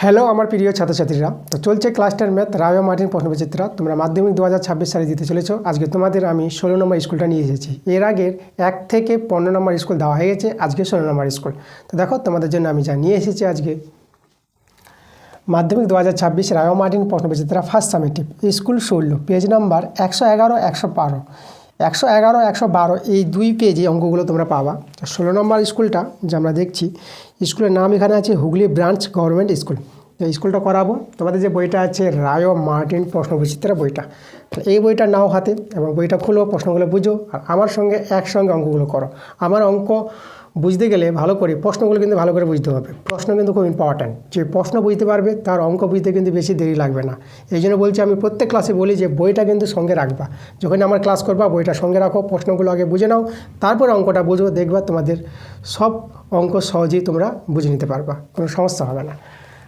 Hello আমার প্রিয় ছাত্রছাত্রীরা, তো চলছে ক্লাস 10 ম্যাথ রায় মার্টিন প্রশ্নবিচিত্রা। তোমরা মাধ্যমিক 2026 সালে দিতে চলেছো। আজকে তোমাদের আমি 16 নম্বর স্কুলটা নিয়ে এসেছি। এর আগের 1 থেকে 15 নম্বর স্কুল দেওয়া হয়ে গেছে, আজকে 16 নম্বর স্কুল। তো দেখো তোমাদের জন্য আমি যা নিয়ে এসেছি আজকে মাধ্যমিক 2026 রায় মার্টিন প্রশ্নবিচিত্রা first summative school 16 page number 111 112 111 112 এই দুই পেজে অঙ্কগুলো তোমরা পাবা। 16 নম্বর স্কুলটা যে আমরা দেখছি, স্কুলের নাম এখানে আছে হুগলি ব্রাঞ্চ গভর্নমেন্ট স্কুল। এই স্কুলটা করাবো। তোমাদের যে বইটা আছে রায় মার্টিন প্রশ্নবিচিত্রা বইটা, তো এই বইটা নাও হাতে এবং বইটা খুলো, প্রশ্নগুলো বুঝো আর আমার সঙ্গে একসঙ্গে অঙ্কগুলো করো। আমার অঙ্ক বুঝতে গেলে ভালো করে প্রশ্নগুলো কিন্তু ভালো করে বুঝতে হবে। প্রশ্ন কিন্তু খুব ইম্পর্ট্যান্ট। যে প্রশ্ন বুঝতে পারবে তার অঙ্ক বুঝতে কিন্তু বেশি দেরি লাগবে না। এই জন্য বলছি, আমি প্রত্যেক ক্লাসে বলি যে বইটা কিন্তু সঙ্গে রাখবা। যখন আমার ক্লাস করবা বইটা সঙ্গে রাখো, প্রশ্নগুলো আগে বুঝে নাও, তারপর অঙ্কটা বুঝো, দেখবা তোমাদের সব অঙ্ক সহজেই তোমরা বুঝে নিতে পারবা, কোনো সমস্যা হবে না।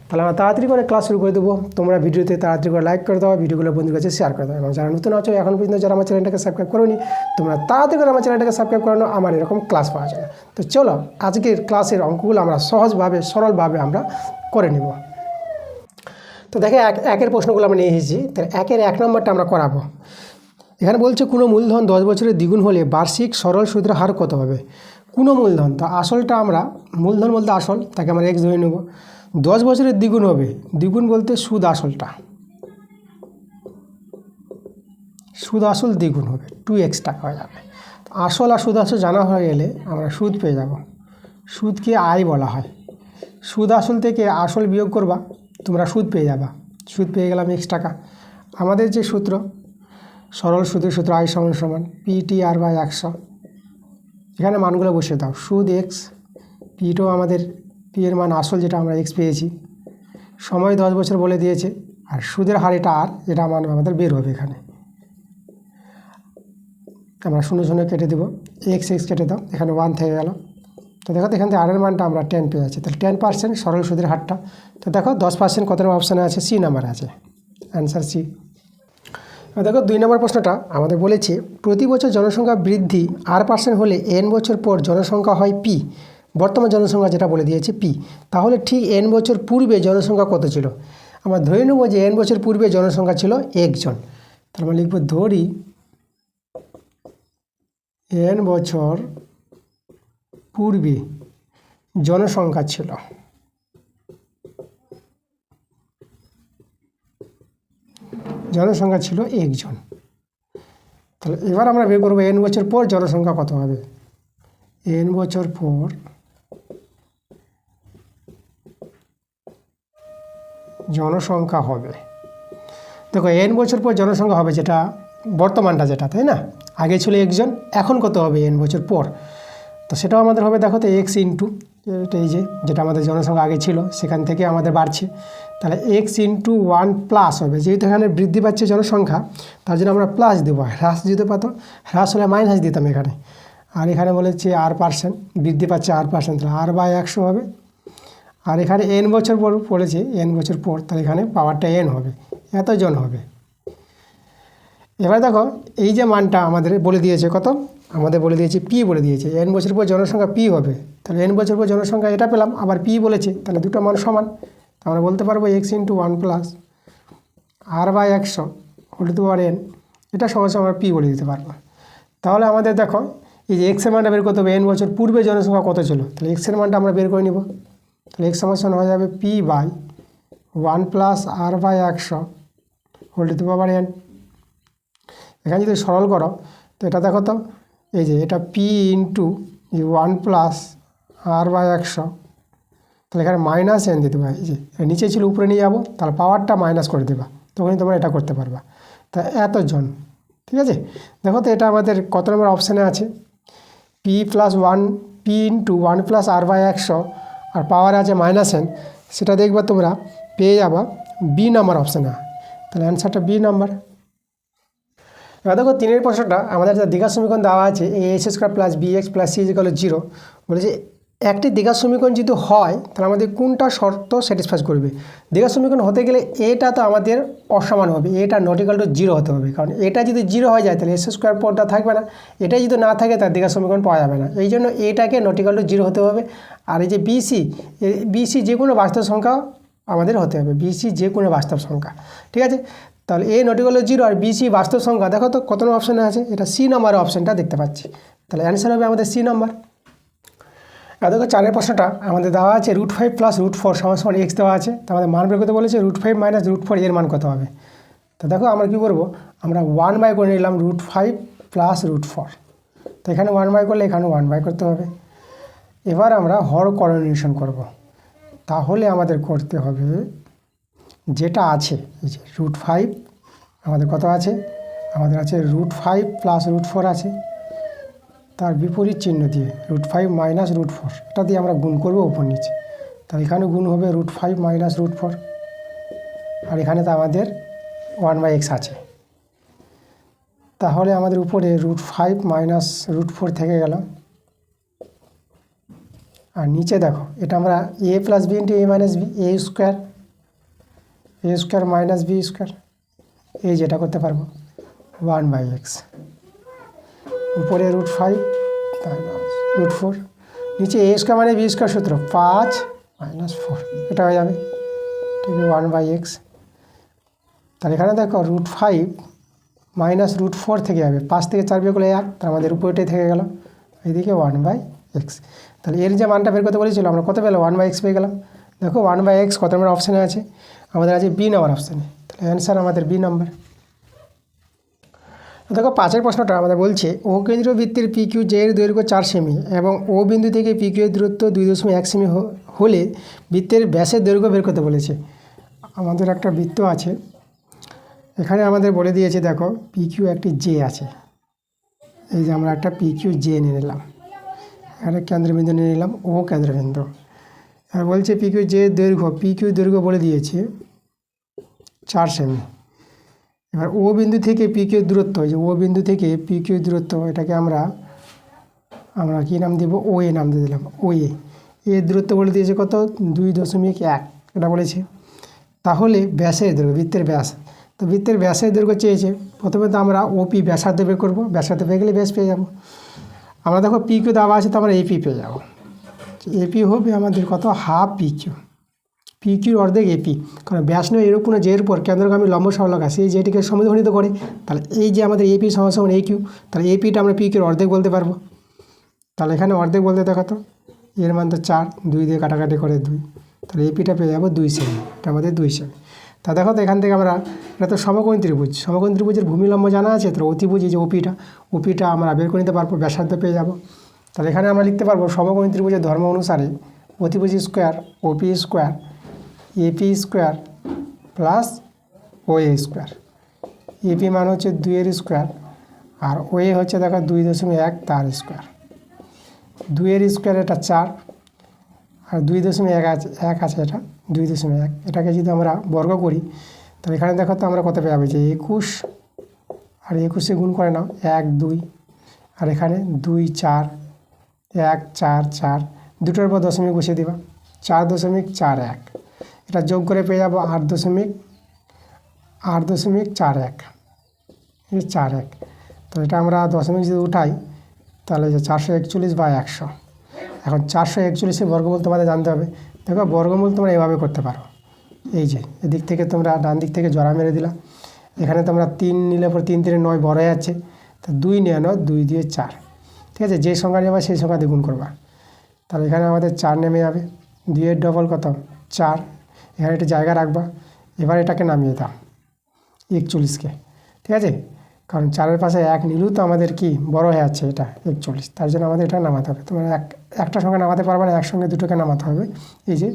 তাহলে আমরা তাড়াতাড়ি করে ক্লাস শুরু করে দেবো। তোমরা ভিডিওতে তাড়াতাড়ি করে লাইক করে দাও, ভিডিওগুলো বন্ধুর কাছে শেয়ার করে দাও এবং যারা নতুন আছো এখন পর্যন্ত যারা আমার চ্যানেলটাকে সাবস্ক্রাইব করোনি, তোমরা তাড়াতাড়ি করে আমার চ্যানেলটাকে সাবস্ক্রাইব করে নাও, আমার এরকম ক্লাস পাওয়া যায়। তো চলো আজকের ক্লাসের অঙ্কগুলো আমরা সহজভাবে সরলভাবে আমরা করে নেব। তো দেখে একের প্রশ্নগুলো আমরা নিয়ে এসেছি। তাহলে একের 1 নম্বরটা আমরা করাবো। এখানে বলছে কোনো মূলধন 10 বছরের দ্বিগুণ হলে বার্ষিক সরল সুদের হার কত হবে। কোনো মূলধন, তো আসলটা আমরা মূলধন বলতে আসল, তাকে আমরা এক্স ধরে নেব। 10 বছরের দ্বিগুণ হবে, দ্বিগুণ বলতে সুদ আসলটা, সুদ আসল দ্বিগুণ হবে 2x টাকা হয়ে যাবে। আসল আর সুদ আসল জানা হয়ে গেলে আমরা সুদ পেয়ে যাব। সুদকে আয় বলা হয়। সুদ আসল থেকে আসল বিয়োগ করবা, তোমরা সুদ পেয়ে যাবা। সুদ পেয়ে গেলাম x টাকা। আমাদের যে সূত্র, সরল সুদের সূত্র আয় সমান সমান PTR/100। এখানে মানগুলো বসিয়ে দাও। সুদ x, পিটাও আমাদের পি এর মান আসল যেটা আমরা x পেয়েছি, সময় 10 বছর বলে দিয়েছে, আর সুদের হার এটা আর, যেটা মান আমাদের বের হবে। এখানে আমরা 0 0 কেটে দেবো, x কেটে দাও, এখানে 1 থেকে গেল। তো দেখো এখান থেকে আরের মানটা আমরা 10 পেয়ে যাচ্ছি। তাহলে 10% সরল সুদের হারটা। তো দেখো 10% কত নম্বর অপশানে আছে, সি নাম্বার আছে, অ্যান্সার সি। দেখো 2 নম্বর প্রশ্নটা আমাদের বলেছে প্রতি বছর জনসংখ্যা বৃদ্ধি r% হলে n বছর পর জনসংখ্যা হয় p। বর্তমান জনসংখ্যা যেটা বলে দিয়েছে p, তাহলে ঠিক n বছর পূর্বে জনসংখ্যা কত ছিল। আমরা ধরে নেব যে n বছর পূর্বে জনসংখ্যা ছিল 1 জন। তাহলে আমরা লিখব ধরি n বছর পূর্বে জনসংখ্যা ছিল জনসংখ্যা ছিল 1 জন। তাহলে এবার আমরা বের করবো n বছর পর জনসংখ্যা কত হবে। n বছর পর জনসংখ্যা হবে, দেখো n বছর পর জনসংখ্যা হবে যেটা বর্তমানটা যেটা, তাই না। আগে ছিল 1 জন, এখন কত হবে n বছর পর। তো সেটাও আমাদের হবে, দেখো তো x ইন্টু এই যেটা আমাদের জনসংখ্যা আগে ছিল সেখান থেকে আমাদের বাড়ছে, তাহলে x ইন্টু 1 প্লাস হবে। যেহেতু এখানে বৃদ্ধি পাচ্ছে জনসংখ্যা, তার জন্য আমরা প্লাস দেবো। হ্রাস দিতে পারতো, হ্রাস হলে মাইনাস দিতাম এখানে। আর এখানে বলেছে r%, বৃদ্ধি পাচ্ছে r%, তাহলে r/100 হবে। আর এখানে n বছর পর পড়েছে, n বছর পর, তাহলে এখানে পাওয়ারটা n হবে, এতজন হবে। এবার দেখো এই যে মানটা আমাদের বলে দিয়েছে কত, আমাদের বলে দিয়েছে p বলে দিয়েছে, n বছর পর জনসংখ্যা p হবে। তাহলে n বছর পর জনসংখ্যা এটা পেলাম, আবার p বলেছে, তাহলে দুটো মান সমান। আমরা বলতে পারবো x into 1 plus r/100 whole to power n, এটা সহজে আমরা p বলে দিতে পারবো। তাহলে আমাদের দেখো এই যে x এর মানটা বের করতে হবে, n বছর পূর্বে জনসংখ্যা কত ছিল, তাহলে x এর মানটা আমরা বের করে নিব। তাহলে x সমান হয়ে যাবে p/1 plus r/100 whole to power n। এখানে যদি সরল করো তো এটা দেখো তো, এই যে এটা p ইন্টু 1 প্লাস r/100, তাহলে এখানে মাইনাস n দিতে পারি। এই যে নিচে ছিল উপরে নিয়ে যাবো, তাহলে পাওয়ারটা মাইনাস করে দেবা, তখনই তোমরা এটা করতে পারবা। তা এতজন, ঠিক আছে। দেখো তো এটা আমাদের কত নম্বর অপশানে আছে, p ইন্টু 1 প্লাস r/100 আর পাওয়ার আছে মাইনাস n, সেটা দেখবা তোমরা পেয়ে যাবা বি নাম্বার অপশানে। তাহলে অ্যান্সারটা বি নাম্বার। এবার দেখো 3 প্রশ্নটা আমাদের যে দ্বিঘাত সমীকরণ দেওয়া আছে a² plus bx plus c = 0, বলেছে একটি দ্বিঘাত সমীকরণ যদি হয় তাহলে আমাদের কোনটা শর্ত স্যাটিসফাই করবে। দ্বিঘাত সমীকরণ হতে গেলে এটা তো আমাদের অসমান হবে, এটা নট ইকুয়াল টু 0 হতে হবে, কারণ এটা যদি 0 হয়ে যায় তাহলে a² পদটা থাকবে না, এটাই যদি না থাকে তার দ্বিঘাত সমীকরণ পাওয়া যাবে না। এই জন্য এটাকে নট ইকুয়াল টু 0 হতে হবে। আর এই যে বিসি যে কোনো বাস্তব সংখ্যা আমাদের হতে হবে, বিসি যে কোনো বাস্তব সংখ্যা। ঠিক আছে, তাহলে এ নট ইকুয়াল টু 0 আর বিসি বাস্তব সংখ্যা। দেখো তো কত নম্বর অপশানে আছে, এটা সি নাম্বার অপশানটা দেখতে পাচ্ছি, তাহলে অ্যান্সার হবে আমাদের সি নাম্বার। আর দেখো 4 প্রশ্নটা আমাদের দেওয়া আছে √5 + √4 সমান এক্স দেওয়া আছে, তো আমাদের মান বের করতে বলেছে √5 - √4 এর মান কত হবে। তো দেখো আমরা কী করবো, আমরা 1/, করে নিলাম √5 + √4, তো এখানে 1/, করলে এখানে 1/, করতে হবে। এবার আমরা হর করণীয় করব, তাহলে আমাদের করতে হবে যেটা আছে এই যে √5 আমাদের কত আছে, আমাদের আছে √5 + √4 আছে, তার বিপরীত চিহ্ন দিয়ে √5 - √4 এটা দিয়ে আমরা গুণ করবো উপর নিচে, তাহলে এখানে গুণ হবে √5 - √4, আর এখানে তো আমাদের 1/x আছে, তাহলে আমাদের উপরে √5 - √4 থেকে গেল। আর নিচে দেখো এটা আমরা a + b × a - b, a² - b², এই যেটা করতে পারবো 1/x, উপরে √5 - √4, নিচে a² - b² সূত্র 5 - 4, এটা হয়ে যাবে, ঠিক আছে 1/x। তাহলে এখানে দেখো √5 - √4 থেকে যাবে, 5 থেকে 4 বিয়োগ করলে 1, তার আমাদের উপরেটাই থেকে গেল, এইদিকে 1/x। তাহলে এর যে মানটা বের করতে বলেছিল আমরা কত পেলাম, 1/x পেয়ে গেলাম। দেখো 1/x কত নম্বর অপশানে আছে, আমাদের আছে বি নাম্বার অপশানে, তাহলে অ্যান্সার আমাদের বি নাম্বার। দেখো 5 প্রশ্নটা আমাদের বলছে ও কেন্দ্রীয় বৃত্তের PQ এর দৈর্ঘ্য 4 সেমি এবং ও বিন্দু থেকে PQ এর দূরত্ব 2.1 সেমি হলে বৃত্তের ব্যাসের দৈর্ঘ্য বের করতে বলেছে। আমাদের একটা বৃত্ত আছে, এখানে আমাদের বলে দিয়েছে দেখো PQ একটি জে আছে, এই যে আমরা একটা PQ জে নিয়ে নিলাম, এখানে কেন্দ্রবিন্দু নিয়ে নিলাম ও কেন্দ্রবিন্দু। আর বলছে PQ জে দৈর্ঘ্য বলে দিয়েছে 4 সেমি। এবার ও বিন্দু থেকে PQ এর দূরত্ব, যে ও বিন্দু থেকে PQ এর দূরত্ব, এটাকে আমরা কী নাম দেবো, ও এ নাম দিয়ে দিলাম, ও এর দূরত্ব বলে দিয়েছে কত, 2.1 এটা বলেছে। তাহলে ব্যাসের দৈর্ঘ্য, বৃত্তের ব্যাস, তো বৃত্তের ব্যাসের দৈর্ঘ্য চেয়েছে, প্রথমে তো আমরা OP ব্যাসার্ধ বের করবো, ব্যাসার্ধ পেয়ে গেলে ব্যাস পেয়ে যাবো। আমরা দেখো PQ দেওয়া আছে, তো আমরা AP পেয়ে যাবো, AP হবে আমাদের কত, হাফ PQর অর্ধেক AP, কারণ ব্যাস নয় এর উপর যের উপর কেন্দ্রগামী লম্ব সরলরেখা আছে, সেই যেটিকে সমদ্বিখণ্ডিত করে, তাহলে এই যে আমাদের AP সমান AQ, তাহলে APটা আমরা PQর অর্ধেক বলতে পারবো। তাহলে এখানে অর্ধেক বলতে দেখো তো, এর মান তো 4, 2 দিয়ে কাটাকাটি করে 2, তাহলে APটা পেয়ে যাবো 2 সেমি, এটা আমাদের 2 সেমি। তা দেখো তো এখান থেকে আমরা, এটা তো সমকোণী ত্রিভুজের ভূমি লম্ব জানা আছে, তো অতিভুজ এই যে OPটা আমরা বের করে নিতে পারবো, ব্যাসার্ধ পেয়ে যাবো। তাহলে এখানে আমরা লিখতে পারবো সমকোণী ত্রিভুজের ধর্ম অনুসারে অতিভুজ square OP square AP square plus OA square. AP মান হচ্ছে 2 এর স্কোয়ার, আর OA হচ্ছে দেখো 2.1 তার স্কোয়ার, 2 এর স্কোয়ার এটা 4, আর 2.1 আছে, 1 আছে এটা 2.1, এটাকে যদি আমরা বর্গ করি, তাহলে এখানে দেখো তো আমরা কত পেয়ে যাবো, যে 21, আর 21 গুণ করে নাও 1 2, আর এখানে 2 4 1 4 4, দুটোর পর দশমিক বসিয়ে দিবা, 4.41, এটা যোগ করে পেয়ে যাবো 8.41, এই 41, তো এটা আমরা দশমিক যদি উঠাই, তাহলে যে 441/100। এখন 441-এর বর্গমূল তোমাদের জানতে হবে। দেখো বর্গমূল তোমরা এভাবে করতে পারো, এই যে এদিক থেকে তোমরা ডান দিক থেকে জোড়া মেরে দিলা, এখানে তোমরা 3 নিলে পর 3 3 9 বড় হয়ে যাচ্ছে, তো 2 নিয়ে নাও, 2 দিয়ে 4, ঠিক আছে, যে সংখ্যা নেবা সেই সংখ্যা দিয়ে গুণ করবা, তাহলে এখানে আমাদের 4 নেমে যাবে, 2 এর ডবল কত 4, এখানে একটা জায়গা রাখবা, এবার এটাকে নামিয়ে দাও 41কে, ঠিক আছে, কারণ 4-এর পাশে 1 নিলেও তো আমাদের কি বড় হয়ে যাচ্ছে এটা 41, তার জন্য আমাদের এটা নামাতে হবে। তোমরা একটা সংখ্যা নামাতে পারবে না, একসঙ্গে দুটোকে নামাতে হবে, এই যে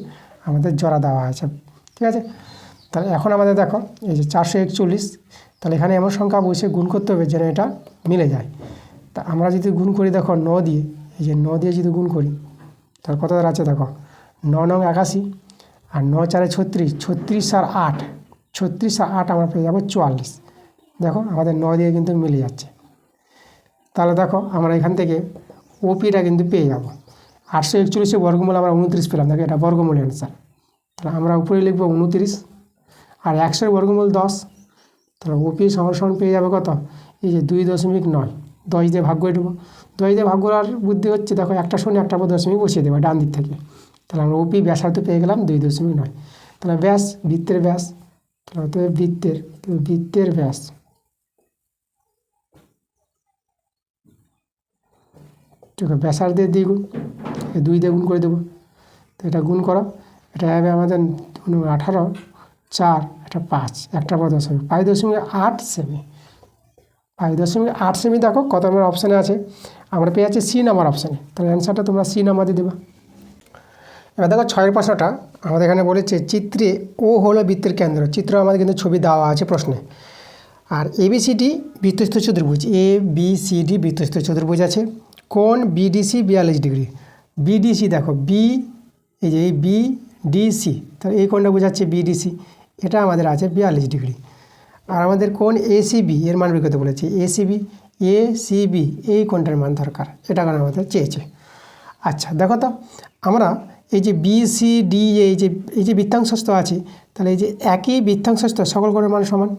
আমাদের জোড়া দেওয়া আছে, ঠিক আছে। তাহলে এখন আমাদের দেখো এই যে 441, তাহলে এখানে এমন সংখ্যা বসে গুণ করতে হবে যেন এটা মিলে যায়। তা আমরা যদি গুণ করি দেখো 9 দিয়ে, এই যে 9 দিয়ে যদি গুণ করি, তাহলে কত আছে দেখো, 9 9 81, আর 9 4 36, 36 আর 8, 36 আর 8 আমরা পেয়ে যাবো 44। দেখো আমাদের 9 দিয়ে কিন্তু মিলে যাচ্ছে। তাহলে দেখো আমরা এখান থেকে OPটা কিন্তু পেয়ে যাবো, 841-এর বর্গমূল আমরা 29 পেলাম, দেখো এটা বর্গমূল অ্যান্সার। তাহলে আমরা উপরে লিখবো 29, আর 100-এর বর্গমূল 10, তাহলে OP সমান পেয়ে যাবে কত, এই যে 2.9, 10 দিয়ে ভাগ করে দেবো, 10 দিয়ে ভাগ করার বুদ্ধি হচ্ছে দেখো একটা শূন্য একটা পর দশমিক বসিয়ে দেবো ডান দিক থেকে, তাহলে আমরা OP ব্যাসার্ধ পেয়ে গেলাম 2.9। তাহলে ব্যাস, বৃত্তের ব্যাস, তাহলে অতএব বৃত্তের ব্যাস ঠিক আছে, ব্যাসার্ধের দ্বিগুণ, 2 দিয়ে গুণ করে দেবো। তো এটা গুণ করো, এটা হবে আমাদের 18, 4, এটা 5, একটা পর দশমিক, 5.8 সেমি। 5.8 সেমি দেখো কত নম্বর অপশানে আছে, আমরা পেয়ে যাচ্ছি সি নাম্বার অপশানে। তাহলে অ্যান্সারটা তোমরা সি নাম্বার দিয়ে দেবা। এবার দেখো 6 প্রশ্নটা আমাদের এখানে বলেছে চিত্রে ও হলো বৃত্তের কেন্দ্র। চিত্র আমাদের কিন্তু ছবি দেওয়া আছে প্রশ্নে। আর এবিসিডি বৃত্তস্থ চতুর্ভুজ, ABCD বৃত্তস্থ চতুর্ভুজ আছে। কোণ BDC 42 ডিগ্রি। BDC দেখো বি, এই যে এই BDC, তাহলে এই কোণটা বোঝাচ্ছে BDC, এটা আমাদের আছে 42 ডিগ্রি। আর আমাদের কোণ ACB এর মান বের করতে বলেছে, ACB এই কোণটার মান দরকার, এটা কারণ আমাদের চেয়েছে। আচ্ছা দেখো তো আমরা এই যে BCD এই যে বৃত্তাংশস্থ আছে, তাহলে এই যে একই বৃত্তাংশস্থ সকল কোণের মান সমান।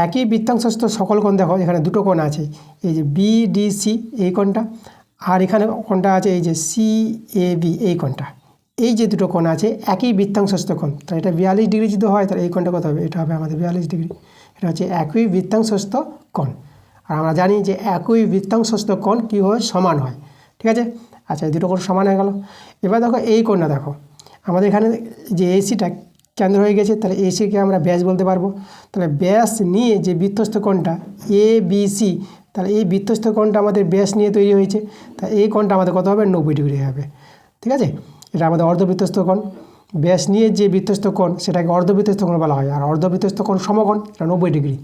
একই বৃত্তাংশস্থ সকল কোণ দেখো এখানে দুটো কোণ আছে, এই যে BDC এই কোণটা, আর এখানে কোণটা আছে এই যে CAB এই কোণটা। এই যে দুটো কোণ আছে একই বৃত্তাংশস্থ কোণ, তাহলে এটা 42 ডিগ্রি যদি হয় তাহলে এই কোণটা কত হবে, এটা হবে আমাদের 42 ডিগ্রি। এটা হচ্ছে একই বৃত্তাংশস্থ কোণ। আর আমরা জানি যে একই বৃত্তাংশস্থ কোণ কী হয়, সমান হয়। ঠিক আছে, আচ্ছা এই দুটো কোণ সমান হয়ে গেল। এবার দেখো এই কোণটা দেখো, আমাদের এখানে যে এসিটা কেন্দ্র হয়ে গেছে, তাহলে এসিকে আমরা ব্যাস বলতে পারবো। তাহলে ব্যাস নিয়ে যে বৃত্তস্থ কোণটা ABC, তাহলে এই বৃত্তস্থ কোণটা আমাদের ব্যাস নিয়ে তৈরি হয়েছে, তাহলে এই কোণটা আমাদের কত হবে, 90 ডিগ্রি হবে। ঠিক আছে, এটা আমাদের অর্ধবৃত্তস্থ কোণ। ব্যাস নিয়ে যে বৃত্তস্থ কোণ সেটাকে অর্ধবৃত্তস্থ কোণ বলা হয়, আর অর্ধবৃত্তস্থ কোণ সমকোণ, এটা 90 ডিগ্রি।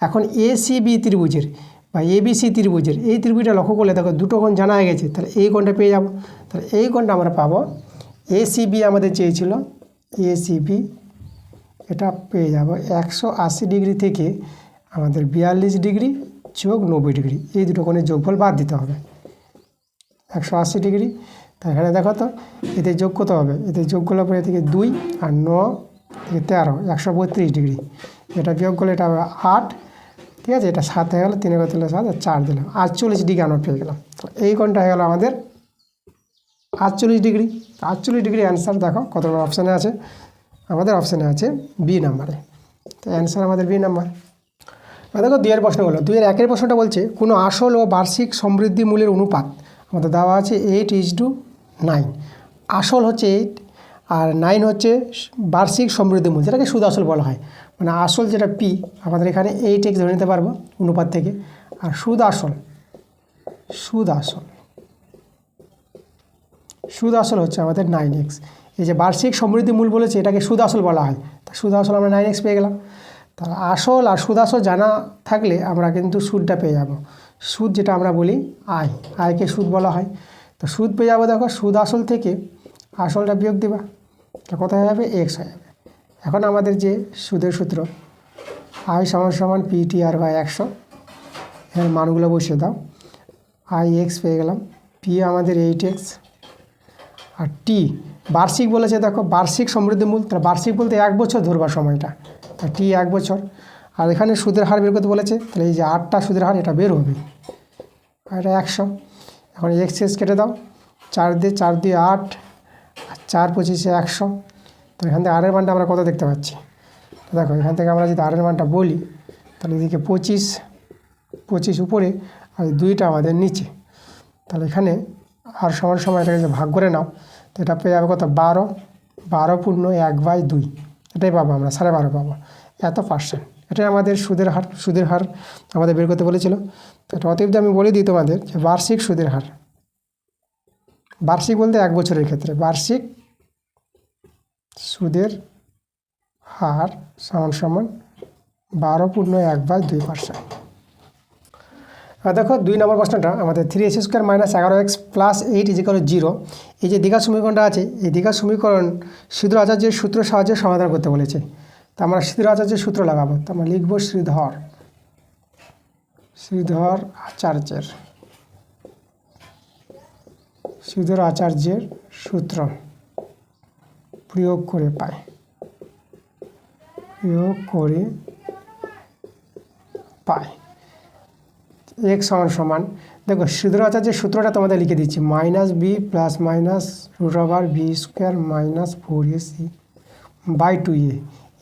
এখন ACB ত্রিভুজের বা ABC ত্রিভুজের এই ত্রিভুজটা লক্ষ্য করলে দেখো দুটো কোণ জানা হয়ে গেছে, তাহলে এই কোণটা পেয়ে যাব। তাহলে এই কোণটা আমরা পাবো, ACB আমাদের চেয়েছিল, ACB এটা পেয়ে যাব 180 ডিগ্রি থেকে আমাদের 42 ডিগ্রি যোগ 90 ডিগ্রি, এই দুটো কোণের যোগফল বাদ দিতে হবে 180 ডিগ্রি। তা এখানে দেখো তো এতে যোগ কত হবে, এতে যোগ করলে পরে থেকে 2 আর 9 থেকে 13, 132 ডিগ্রি। এটা বিয়োগ করলে এটা হবে 8। ঠিক আছে, এটা 7 হয়ে গেলো, 3 করে দিলে 7 আর 4 দিলাম, 48 ডিগ্রি আমরা পেয়ে গেলাম। তো এই কোণটা হয়ে গেলো আমাদের 48 ডিগ্রি। 48 ডিগ্রি অ্যান্সার দেখো কত অপশানে আছে, আমাদের অপশানে আছে বি নাম্বারে। তো অ্যান্সার আমাদের বি নাম্বার। দেখো 2 এর প্রশ্নগুলো, 2 এর 1 প্রশ্নটা বলছে কোনো আসল ও বার্ষিক সমৃদ্ধি মূল্যের অনুপাত আমাদের দেওয়া আছে 8:9। আসল হচ্ছে 8 আর 9 হচ্ছে বার্ষিক সমৃদ্ধি মূল্য, যেটাকে সুদ আসল বলা হয়। মানে আসল যেটা P আমাদের এখানে 8x ধরে নিতে পারবো অনুপাত থেকে, আর সুদ আসল হচ্ছে আমাদের 9x। এই যে বার্ষিক সমৃদ্ধি মূল বলেছে এটাকে সুদ আসল বলা হয়, তা সুদ আসল আমরা 9x পেয়ে গেলাম। তাহলে আসল আর সুদ আসল জানা থাকলে আমরা কিন্তু সুদটা পেয়ে যাব। সুদ যেটা আমরা বলি আয়কে সুদ বলা হয়। তো সুদ পেয়ে যাবো, দেখো সুদ আসল থেকে আসলটা বিয়োগ দেবা, তা কত হয়ে যাবে, x হয়ে যাবে। এখন আমাদের যে সুদের সূত্র আই সমান PTR/100, এর মানগুলো বসিয়ে দাও। IX পেয়ে গেলাম, P আমাদের 8x, আর টি বার্ষিক বলেছে, দেখো বার্ষিক সমৃদ্ধি মূল, তাহলে বার্ষিক বলতে 1 বছর ধরবা সময়টা, তা টি 1 বছর। আর এখানে সুদের হার বের করতে বলেছে, তাহলে এই যে 8টা সুদের হার এটা বের হবে, আর এটা 100। এখন এক্স কেটে দাও, 4 দিয়ে 8, আর 4 25 100। তো এখান থেকে আরের মানটা আমরা কত দেখতে পাচ্ছি, দেখো এখান থেকে আমরা যদি আরের মানটা বলি, তাহলে এদিকে 25 উপরে আর 2টা আমাদের নিচে। তাহলে এখানে আর সমান এটাকে যে ভাগ করে নাও, তো এটা পেয়ে যাবে কত, 12 পূর্ণ 1/2, এটাই পাবো আমরা, 12.5 পাবো, এত %। এটাই আমাদের সুদের হার আমাদের বের করতে বলেছিল। তো এটা অতএব আমি বলে দিই তোমাদের যে বার্ষিক সুদের হার, বার্ষিক বলতে 1 বছরের ক্ষেত্রে বার্ষিক সুদের হার সমান 12 পূর্ণ 1/2%। দেখো 2 নম্বর প্রশ্নটা আমাদের 3x² - 11x + 8 = 0, এই যে দ্বিঘাত সমীকরণটা আছে, এই দ্বিঘাত সমীকরণ শ্রীধর আচার্যের সূত্রের সাহায্যে সমাধান করতে বলেছে। তো আমরা শ্রীধর আচার্যের সূত্র লাগাবো, তো আমরা লিখব শ্রীধর আচার্যের সূত্র প্রয়োগ করে পাই x সমান, দেখো শ্রীধর আচার্যের সূত্রটা তোমাদের লিখে দিচ্ছি, -b + -√b² - 4ac by 2a,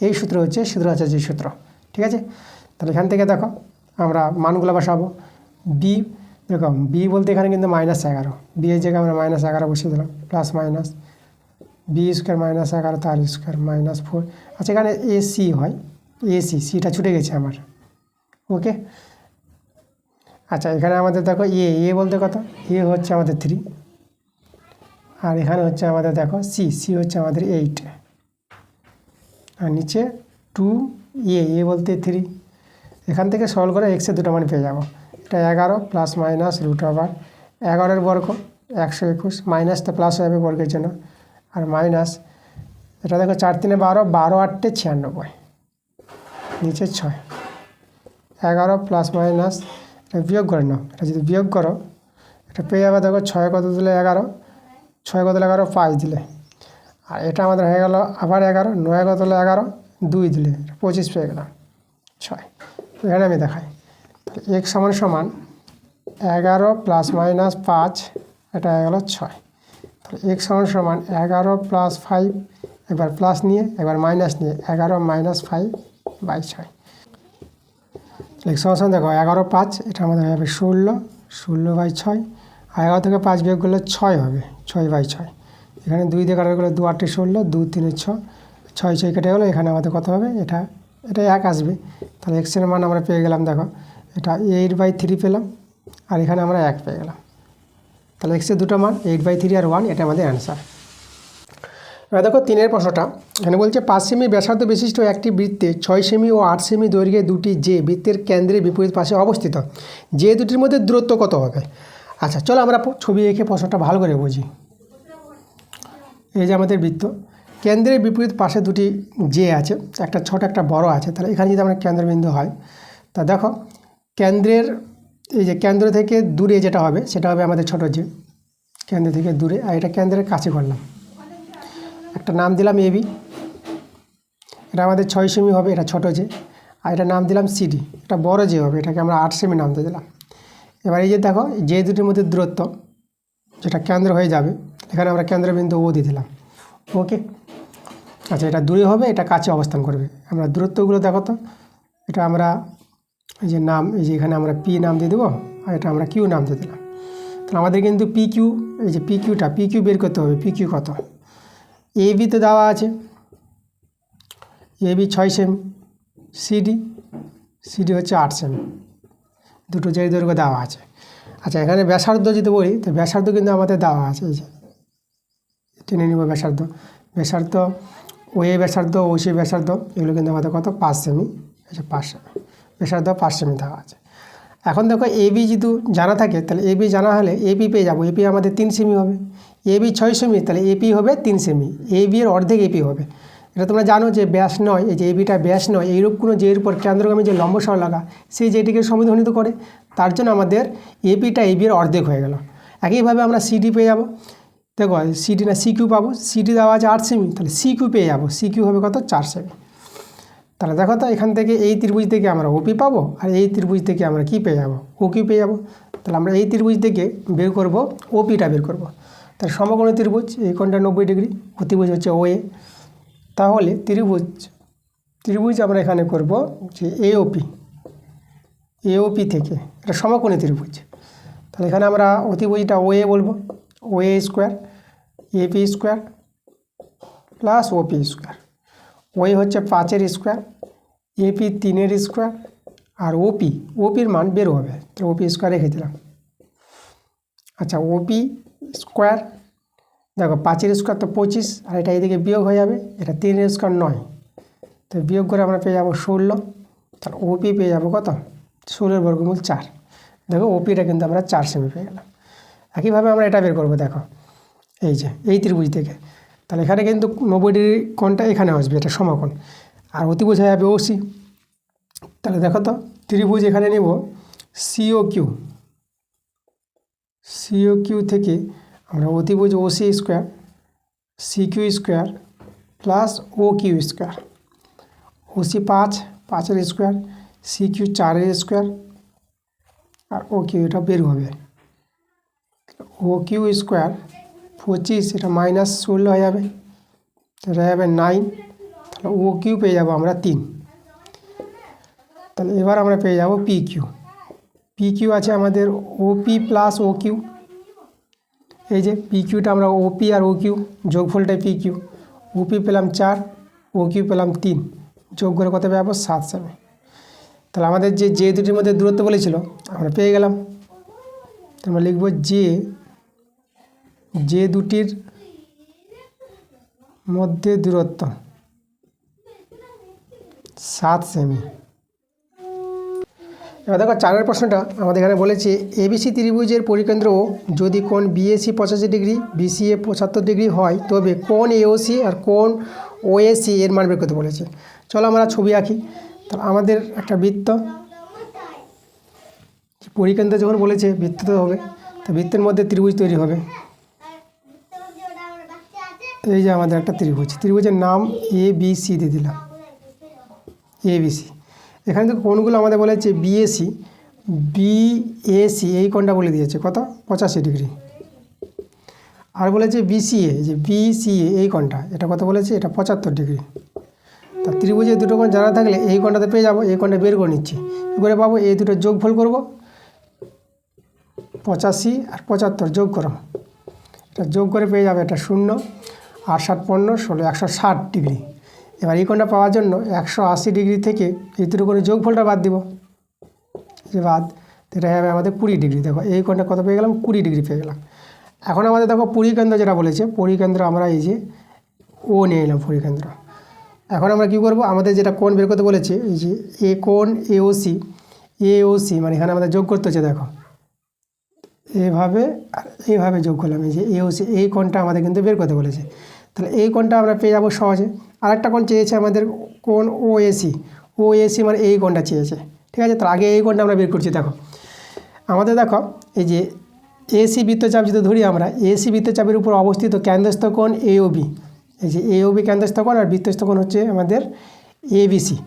এই সূত্র হচ্ছে শুদ্ধাচার্যের সূত্র। ঠিক আছে, তাহলে এখান থেকে দেখো আমরা মানগুলো বসাবো। বি দেখো, বি বলতে এখানে কিন্তু -11, বি এর জায়গায় আমরা -11 বসিয়ে দিলাম, প্লাস মাইনাস বি স্কোয়ার -11 তার স্কোয়ার -4। আচ্ছা, এখানে এসি হয়, এসি, সিটা ছুটে গেছে আমার। ওকে, আচ্ছা এখানে আমাদের দেখো এ বলতে কত, এ হচ্ছে আমাদের 3, আর এখানে হচ্ছে আমাদের দেখো সি হচ্ছে আমাদের 8, আর নিচে 2a বলতে 3। এখান থেকে সলভ করে এক্সের দুটো মান পেয়ে যাবো। এটা 11 প্লাস মাইনাস √11 বর্গ 121, মাইনাস তো প্লাস হয়ে যাবে বর্গের জন্য, আর মাইনাস এটা দেখো 4 3 12, 12 8 96, নিচে 6, 11 প্লাস মাইনাস এটা বিয়োগ করে নাও, এটা যদি বিয়োগ করো এটা পেয়ে যাবে দেখো 6 কত দিলে 11, 6 কত দিলে 11 5 দিলে, আর এটা আমাদের হয়ে গেল আবার 11, 9 কত দিলে 11 2 দিলে 25 পেয়ে গেলাম 6। এখানে আমি দেখাই, x সমান 11 প্লাস মাইনাস 5, এটা হয়ে গেল 6। তাহলে x সমান 11 প্লাস 5, একবার প্লাস নিয়ে একবার মাইনাস নিয়ে 11 - 5 বাই 6। x সমান দেখো 11 5, এটা আমাদের হবে 16 বাই 6, আর 11 থেকে 5 বিয়োগ করলে 6 হবে, 6 বাই 6। এখানে 2 দিয়ে কাটার করলে 2 8 16, 2 3 6, 6 6 কেটে গেলো, এখানে আমাদের কত হবে, এটা 1 আসবে। তাহলে x এর মান আমরা পেয়ে গেলাম দেখো, এটা 8/3 পেলাম, আর এখানে আমরা 1 পেয়ে গেলাম। তাহলে x এর দুটো মান 8/3 আর 1, এটা আমাদের অ্যান্সার। এবার দেখো 3 প্রশ্নটা, এখানে বলছে 5 সেমি ব্যাসার্ধ বিশিষ্ট একটি বৃত্তে 6 সেমি ও 8 সেমি দৈর্ঘ্যে দুটি যে বৃত্তের কেন্দ্রের বিপরীত পাশে অবস্থিত, যে দুটির মধ্যে দূরত্ব কত হবে। আচ্ছা চলো আমরা ছবি এঁকে প্রশ্নটা ভালো করে বুঝি। এই যে আমাদের বৃত্ত, কেন্দ্রের বিপরীত পাশে দুটি যে আছে, একটা ছোট একটা বড় আছে। তাহলে এখানে যদি আমরা কেন্দ্রবিন্দু হয়, তা দেখো কেন্দ্রের এই যে কেন্দ্র থেকে দূরে যেটা হবে সেটা হবে আমাদের ছোট যে, কেন্দ্র থেকে দূরে, আর এটা কেন্দ্রের কাছে করলাম, একটা নাম দিলাম এবি, এটা আমাদের 6 সেমি হবে, এটা ছোট যে, আর এটা নাম দিলাম সিডি, এটা বড় যে হবে, এটাকে আমরা 8 সেমি নাম দিয়ে দিলাম। এবার এই যে দেখো যে দুটির মধ্যে দূরত্ব যেটা কেন্দ্র হয়ে যাবে, এখানে আমরা কেন্দ্রবিন্দু ও দিয়ে দিলাম। ওকে, আচ্ছা এটা দূরে হবে, এটা কাছে অবস্থান করবে। আমরা দূরত্বগুলো দেখো তো, এটা আমরা এই যে নাম, এই যে এখানে আমরা পি নাম দিয়ে দেবো, আর এটা আমরা কিউ নাম দিয়ে দিলাম। তাহলে আমাদের কিন্তু পি কিউ, এই যে পি কিউ বের করতে হবে, পি কিউ কত। এ বি তো দেওয়া আছে, এ বি 6 সেমি, সিডি হচ্ছে 8 সেমি, দুটো যে দৈর্ঘ্য দেওয়া আছে। আচ্ছা এখানে ব্যাসার্ধ যদি বলি, তো ব্যাসার্ধ কিন্তু আমাদের দেওয়া আছে, এই যে টেনে নিব ব্যাসার্ধ, ওএ ব্যাসার্ধ, ওসি ব্যাসার্ধ, এগুলো কিন্তু আমাদের কত 5 সেমি, এই যে 5 সেমি ব্যাসার্ধ, 5 সেমি দেওয়া আছে। এখন দেখো এবি যদি জানা থাকে, তাহলে এবি জানা হলে এপি পেয়ে যাবো, এপি আমাদের 3 সেমি হবে। এবি 6 সেমি, তাহলে এপি হবে 3 সেমি, এবি এর অর্ধেক এপি হবে। এটা তোমরা জানো যে ব্যাস নয়, এই যে এবিটা ব্যাস নয়, এইরূপ কোনো যের উপর কেন্দ্রগামী যে লম্ব সরলরেখা সেই যেটিকে সমদ্বিখণ্ডিত করে, তার জন্য আমাদের এপিটা এবি এর অর্ধেক হয়ে গেল। একইভাবে আমরা সিডি পেয়ে যাবো, দেখো সিডি না সিকিউ পাবো, সিডি দেওয়া আছে 8 সেমি, তাহলে সিকিউ পেয়ে যাবো, সিকিউ হবে কত 4 সেমি। তাহলে দেখো তো এখান থেকে এই ত্রিভুজ থেকে আমরা ওপি পাবো, আর এই ত্রিভুজ থেকে আমরা কি পেয়ে যাবো, ওকিউ পেয়ে যাবো। তাহলে আমরা এই ত্রিভুজ থেকে বের করব ওপিটা বের করব। তাহলে সমকোণী ত্রিভুজ, এই কোণটা 90 ডিগ্রি, অতিভুজ হচ্ছে ওএ। তাহলে ত্রিভুজ আমরা এখানে করব যে এওপি থেকে, এটা সমকোণী ত্রিভুজ। তাহলে এখানে আমরা অতিভুজটা ওএ বলবো, OA square AP square plus OP square. ওই হচ্ছে 5-এর স্কোয়ার, এপি 3-এর স্কোয়ার, আর ওপির মান বের হবে, তো ওপি স্কোয়ার রেখে দিলাম। আচ্ছা ওপি স্কোয়ার দেখো 5-এর স্কোয়ার তো 25, আর এটা এইদিকে বিয়োগ হয়ে যাবে, এটা 3-এর স্কোয়ার 9, তো বিয়োগ করে আমরা পেয়ে যাবো 16। তাহলে ওপি পেয়ে যাবো কত, 16 বর্গমূল 4। দেখো ওপিটা কিন্তু আমরা 4 সেমি পেয়ে গেলাম। একইভাবে আমরা এটা বের করবো, দেখো এই যে এই ত্রিভুজ থেকে, তাহলে এখানে কিন্তু 90 ডিগ্রি কোণটা এখানে আসবে, এটা সমকোণ, আর অতিভুজ হয়ে যাবে ওসি। তাহলে দেখো তো ত্রিভুজ এখানে নেব সিও কিউ থেকে আমরা অতিভুজ OC square CQ square plus O Q square, OC 5-এর স্কোয়ার, সিকিউ 4-এর স্কোয়ার, আর ও কিউ এটা বের হবে, ও কিউ স্কোয়ার 25, এটা -16 হয়ে যাবে, এটা যাবে 9, তাহলে ও কিউ পেয়ে যাবো আমরা 3। তাহলে এবার আমরা পেয়ে যাব পি কিউ। পি কিউ আছে আমাদের ওপি প্লাস ও কিউ। এই যে পি কিউটা আমরা ওপি আর ও কিউ যোগফলটাই পি কিউ। ওপি পেলাম 4, ও কিউ পেলাম 3, যোগ করে কত পেয়ে যাবো 7 সেমি। তাহলে আমাদের যে দুটির মধ্যে দূরত্ব বলেছিল আমরা পেয়ে গেলাম। আমরা লিখব যে দুটির মধ্যে দূরত্ব 7 সেমি। এবার দেখো 4 প্রশ্নটা আমাদের এখানে বলেছে এবিসি ত্রিভুজের পরিকেন্দ্র যদি কোণ বিএসি 85 ডিগ্রি, বিসিএ 75 ডিগ্রি হয় তবে কোণ এওসি আর কোণ ওএসি এর মান বের করতে বলেছে। চলো আমরা ছবি আঁকি। তাহলে আমাদের একটা বৃত্ত, পরিকেন্দ্র যখন বলেছে বৃত্ত তো হবে, তো বৃত্তের মধ্যে ত্রিভুজ তৈরি হবে। এই যে আমাদের একটা ত্রিভুজের নাম এবিসি দিয়ে দিলাম, এবিসি। এখানে তো কোণগুলো আমাদের বলেছে বিএসি এই কোণটা বলে দিয়েছে কত 85 ডিগ্রি। আর বলেছে বিসিএ, যে বিসিএ এই কোণটা এটা কত বলেছে, এটা 75 ডিগ্রি। তা ত্রিভুজের দুটো কোণ জানা থাকলে এই কোণটাতে পেয়ে যাবো, এই কোণটা বের করে নিচ্ছি। কী করে পাবো, এই দুটো যোগফল করব, 85 আর 75 যোগ করো, এটা যোগ করে পেয়ে যাবে এটা 0, 8 7 15 16 160 ডিগ্রি। এবার এই কোণটা পাওয়ার জন্য 180 ডিগ্রি থেকে এই দুটো করে যোগফলটা বাদ দিব, যে বাদ, এটা হবে আমাদের 20 ডিগ্রি। দেখো এই কোণটা কত পেয়ে গেলাম, 20 ডিগ্রি পেয়ে গেলাম। এখন আমাদের দেখো পরিকেন্দ্র যেটা বলেছে, পরিকেন্দ্র আমরা এই যে ও নিয়ে এলাম পরিকেন্দ্র। এখন আমরা কী করব, আমাদের যেটা কোণ বের করতে বলেছে, এই যে এ কোণ এওসি মানে এখানে আমাদের যোগ করতে হচ্ছে। দেখো এইভাবে আর এইভাবে যোগ করলাম, এই যে এওসি এই কোণটা আমাদের কিন্তু বের করতে বলেছে। তাহলে এই কোণটা আমরা পেয়ে যাবো সহজে। আরেকটা কোণ চেয়েছে আমাদের কোণ ওএসি মানে এই কোণটা চেয়েছে, ঠিক আছে। তার আগে এই কোণটা আমরা বের করছি। দেখো আমাদের দেখো এই যে এসি বৃত্তচাপ যদি ধরি আমরা, এসি বৃত্তচাপের উপর অবস্থিত কেন্দ্রস্থ কোণ এওবি, এই যে এওবি কেন্দ্রস্থ কোণ আর বৃত্তস্থ কোণ হচ্ছে আমাদের এবিসি।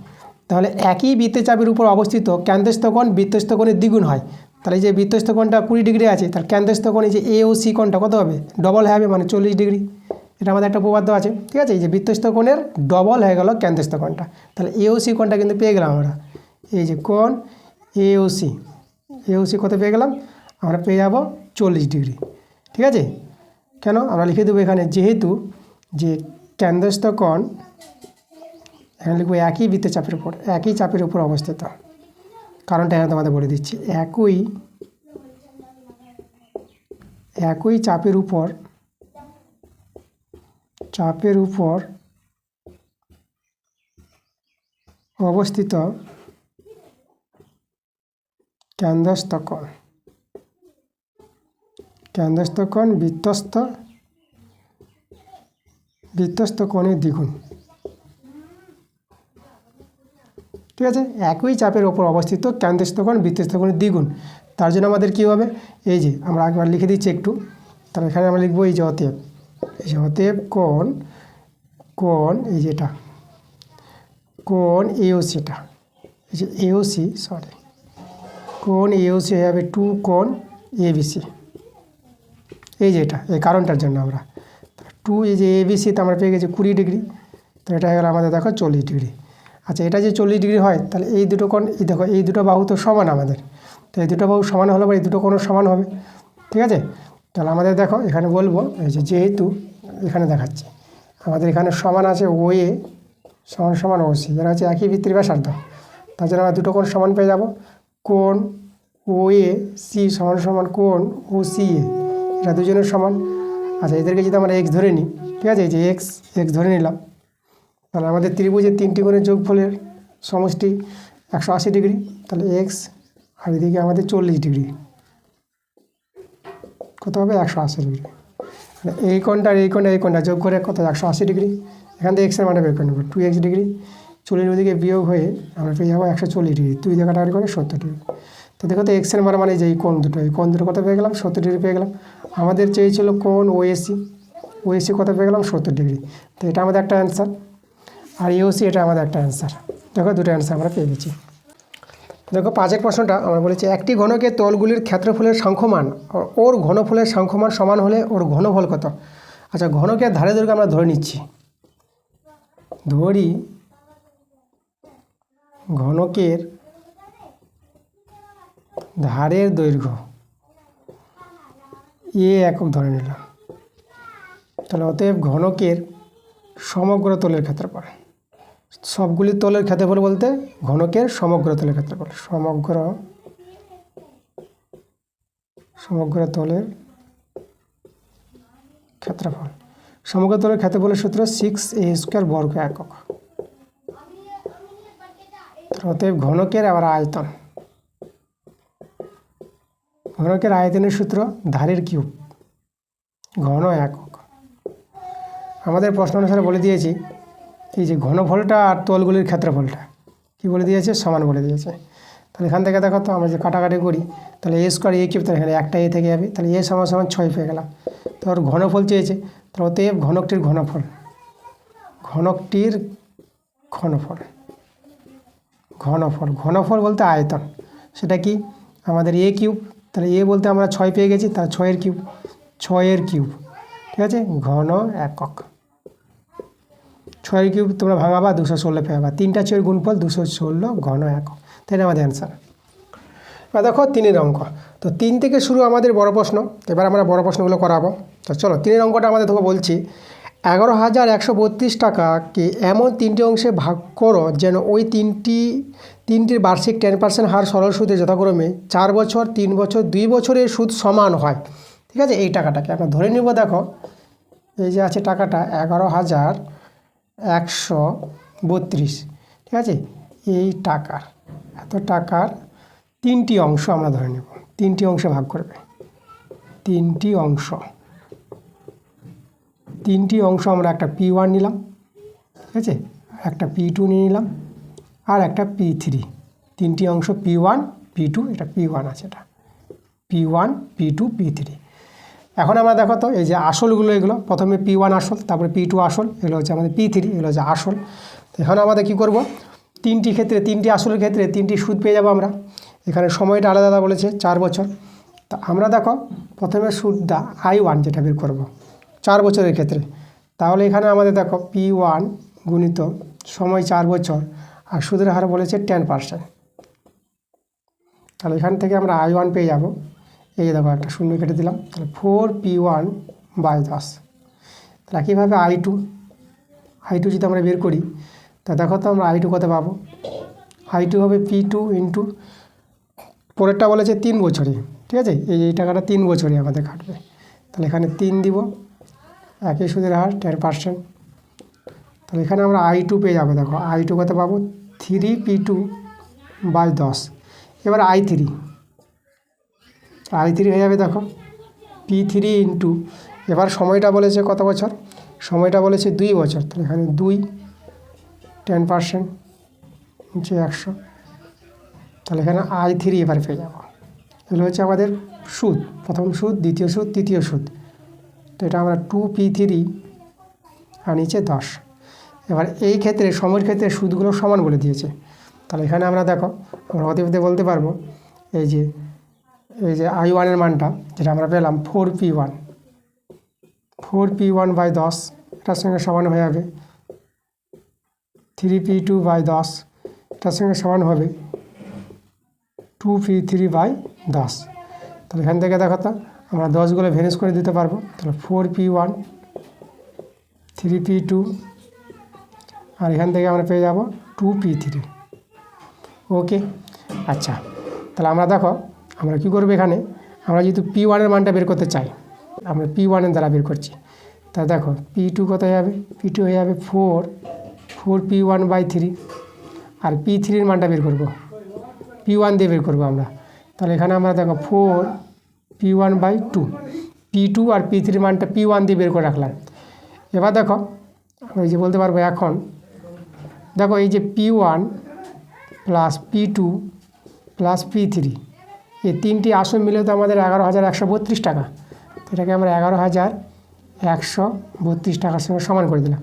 তাহলে একই বৃত্তচাপের উপর অবস্থিত কেন্দ্রস্থ কোণ বৃত্তস্থ কোণের দ্বিগুণ হয়। তাহলে যে বৃত্তস্থ কোণটা 20 ডিগ্রি আছে, তার কেন্দ্রস্থ কোণ এই যে এওসি কোণটা কত হবে, ডবল হবে, মানে 40 ডিগ্রি। এটা আমাদের একটা উপপাদ্য আছে, ঠিক আছে। এই যে বৃত্তস্থ কোণের ডবল হয়ে গেল কেন্দ্রস্থ কোণটা। তাহলে এওসি কোণটা কিন্তু পেয়ে গেলাম আমরা, এই যে কোণ এওসি কত পেয়ে গেলাম, আমরা পেয়ে যাব 40 ডিগ্রি, ঠিক আছে। কেন আমরা লিখে দেবো এখানে, যেহেতু যে কেন্দ্রস্থ কোণ, এখানে লিখবো একই বৃত্তচাপের উপর, একই চাপের উপর অবস্থিত। কারণটা এখানে তোমাদের বলে দিচ্ছি, একই চাপের উপর অবস্থিত কেন্দ্রস্থ কোণ বৃত্তস্থ কোণের দ্বিগুণ, ঠিক আছে। একই চাপের ওপর অবস্থিত কেন্দ্রস্থ কোণ বৃত্তস্থ কোণের দ্বিগুণ। তার জন্য আমাদের কী হবে, এই যে আমরা একবার লিখে দিচ্ছি একটু, তাহলে এখানে আমরা লিখবো এই যে অতএব কোণ এই যেটা কোণ এওসিটা, এই যে কোণ এওসি হয়ে যাবে 2 কোণ এবিসি, এই যে এটা এই কারণটার জন্য আমরা 2, এই যে এবিসিতে আমরা পেয়ে গেছি 20 ডিগ্রি, তো এটা হয়ে গেল আমাদের দেখো 40 ডিগ্রি। আচ্ছা, এটা যে 40 ডিগ্রি হয়, তাহলে এই দুটো কোণ, এই দেখো এই দুটো বাহু তো সমান আমাদের, তো এই দুটো বাহু সমান হলে এই দুটো কোণও সমান হবে, ঠিক আছে। তাহলে আমাদের দেখো এখানে বলবো, এই যে যেহেতু এখানে দেখাচ্ছি আমাদের এখানে সমান আছে ওএ সমান ওসি, যারা হচ্ছে একই বৃত্তের ব্যাসার্ধ, তার জন্য আমরা দুটো কোণ সমান পেয়ে যাব। কোণ ওএ সি সমান কোণ ওসিএ, এটা দুজনের সমান। আচ্ছা, এদেরকে যদি আমরা এক্স ধরে নিই, ঠিক আছে, এই যে এক্স ধরে নিলাম, তাহলে আমাদের ত্রিভুজের 3টি কোণের যোগফলের সমষ্টি 180 ডিগ্রি। তাহলে এক্স আর এদিকে আমাদের 40 ডিগ্রি, কত হবে 180 ডিগ্রি। এই কোণটা যোগ করে কত 180 ডিগ্রি। এখান থেকে এক্সের মানটা বের করে নেব, 2x ডিগ্রি, 40 ওদিকে বিয়োগ হয়ে আমরা পেয়ে যাবো 140 ডিগ্রি, 2 দিয়ে কাটাকাটি করে 70 ডিগ্রি। তো দেখো তো এক্সের মান মানে যে এই কোণ দুটো কত পেয়ে গেলাম, 70 ডিগ্রি পেয়ে গেলাম। আমাদের চেয়েছিল কোণ ওএসি কত পেয়ে গেলাম, 70 ডিগ্রি। তো এটা আমাদের একটা অ্যান্সার, আর এওসি এটা আমাদের একটা অ্যান্সার। দেখো দুটো অ্যান্সার আমরা পেয়ে গেছি। দেখো 5 প্রশ্নটা আমরা বলেছি, একটি ঘনকের তলগুলির ক্ষেত্রফলের সংখ্যমান ওর ঘনফলের সংখ্যমান সমান হলে ওর ঘনফল কত। আচ্ছা, ঘনকের ধারে দৈর্ঘ্য আমরা ধরে নিচ্ছি, ধরি ঘনকের ধারের দৈর্ঘ্য এ একক ধরে নিলাম, তাহলে অতএব ঘনকের সমগ্র তলের ক্ষেত্রফল, সবগুলি তলের ক্ষেত্রফল বলতে ঘনকের সমগ্র তলের ক্ষেত্রফল, সমগ্র তলের ক্ষেত্রফল। সমগ্র তলের ক্ষেত্রফলের সূত্র 6a² বর্গ একক। অতএব ঘনকের আবার আয়তন, ঘনকের আয়তনের সূত্র ধারের কিউব ঘন একক। আমাদের প্রশ্ন অনুসারে বলে দিয়েছি এই যে ঘনফলটা আর তলগুলির ক্ষেত্রফলটা কি বলে দিয়েছে, সমান বলে দিয়েছে। তাহলে এখান থেকে দেখো তো আমরা যে কাটাকাটি করি, তাহলে a² a কিউব, তাহলে এখানে একটা a থেকে যাবে, তাহলে a সমান 6 পেয়ে গেলাম। তো ওর ঘনফল চেয়েছে, তাহলে অতএব ঘনকটির ঘনফল, ঘনফল বলতে আয়তন, সেটা কি আমাদের a কিউব, তাহলে a বলতে আমরা 6 পেয়ে গেছি, তার 6 এর কিউব, ঠিক আছে, ঘন একক। 6 কিউব তোমরা ভাঙাবা 216 পেয়ে যাবা, 3টা 6 গুণফল 216 ঘন একক, তাই না আমাদের অ্যান্সার। এবার দেখো 3 অঙ্ক, তো 3 থেকে শুরু আমাদের বড় প্রশ্ন, এবার আমরা বড় প্রশ্নগুলো করাবো। তো চলো 3 অঙ্কটা আমাদের তোকে বলছি, 11,132 টাকাকে এমন 3টে অংশে ভাগ করো যেন ওই তিনটির বার্ষিক 10% হার সরল সুদে যথাক্রমে 4 বছর, 3 বছর, 2 বছরের সুদ সমান হয়। ঠিক আছে, এই টাকাটাকে আমরা ধরে নিব। দেখো এই যে আছে টাকাটা 11,132, ঠিক আছে, এই টাকার এত টাকার 3টি অংশ আমরা ধরে নেব, 3টি অংশে ভাগ করবে, 3টি অংশ আমরা একটা P1 নিলাম, ঠিক আছে, একটা P2 নিয়ে নিলাম, আর একটা P3, 3টি অংশ P1 P2, এটা P1 আছে, এটা P1 P2 P3। এখন আমরা দেখো তো এই যে আসলগুলো, এগুলো প্রথমে P1 আসল, তারপরে P2 আসল, এগুলো হচ্ছে আমাদের P3, এগুলো হচ্ছে আসল। এখন আমাদের কি করব, 3টি আসলের ক্ষেত্রে 3টি সুদ পেয়ে যাব আমরা। এখানে সময়টা আলাদা আলাদা বলেছে 4 বছর, তা আমরা দেখো প্রথমে সুদটা I1 যেটা বের করব 4 বছরের ক্ষেত্রে, তাহলে এখানে আমাদের দেখো P1 গুণিত সময় 4 বছর আর সুদের হার বলেছে 10%, তাহলে এখান থেকে আমরা I1 পেয়ে যাব, এই দেখো একটা শূন্য কেটে দিলাম, তাহলে 4P1/10। তাহলে একইভাবে I2 যদি আমরা বের করি, তা দেখো তো আমরা I2 কত পাবো, I2 হবে P2 ইন্টু, পরেরটা বলেছে 3 বছরে, ঠিক আছে, এই টাকাটা 3 বছরে আমাদের কাটবে, তাহলে এখানে 3 দিব, একই সুদের হার 10%, তাহলে এখানে আমরা I2 পেয়ে যাবো। দেখো I2 কত পাবো, 3P2/10। এবার I3 হয়ে যাবে, দেখো P3 ইন্টু, এবার সময়টা বলেছে কত বছর, সময়টা বলেছে 2 বছর, তাহলে এখানে 2, 10% হচ্ছে 100, তাহলে এখানে I3 এবার পেয়ে যাবো। এগুলো হচ্ছে আমাদের সুদ, প্রথম সুদ, দ্বিতীয় সুদ, তৃতীয় সুদ। তো এটা আমরা 2P3 আর নিচে 10। এবার এই ক্ষেত্রে সময়ের ক্ষেত্রে সুদগুলো সমান বলে দিয়েছে, তাহলে এখানে আমরা দেখো আমরা অতিপদে বলতে পারবো এই যে I1 এর মানটা যেটা আমরা পেলাম 4P1/10, এটার সঙ্গে সমান হয়ে যাবে 3P2/10, এটার সঙ্গে সমান হবে 2P3/10। তাহলে এখান থেকে দেখো তো আমরা 10গুলো ভ্যানিশ করে দিতে পারবো, তাহলে 4P1, 3P2, আর এখান থেকে আমরা পেয়ে যাব 2P3। ওকে, আচ্ছা, তাহলে আমরা দেখো আমরা কী করবো, এখানে আমরা যেহেতু P1 এর মানটা বের করতে চাই, আমরা P1 এর দ্বারা বের করছি, তা দেখো P2 কত হয়ে যাবে, P2 হয়ে যাবে 4P1/3, আর P3 এর মানটা বের করব P1 দিয়ে বের করবো আমরা, তাহলে এখানে আমরা দেখো 4P1/2, P2 আর P3 মানটা P1 দিয়ে বের করে রাখলাম। এবার দেখো আমরা এই যে বলতে পারবো, এখন দেখো এই যে P1 plus P2 plus P3, এই 3টি আসল মিলে তো আমাদের 11,132 টাকা, এটাকে আমরা 11,132 টাকার সঙ্গে সমান করে দিলাম।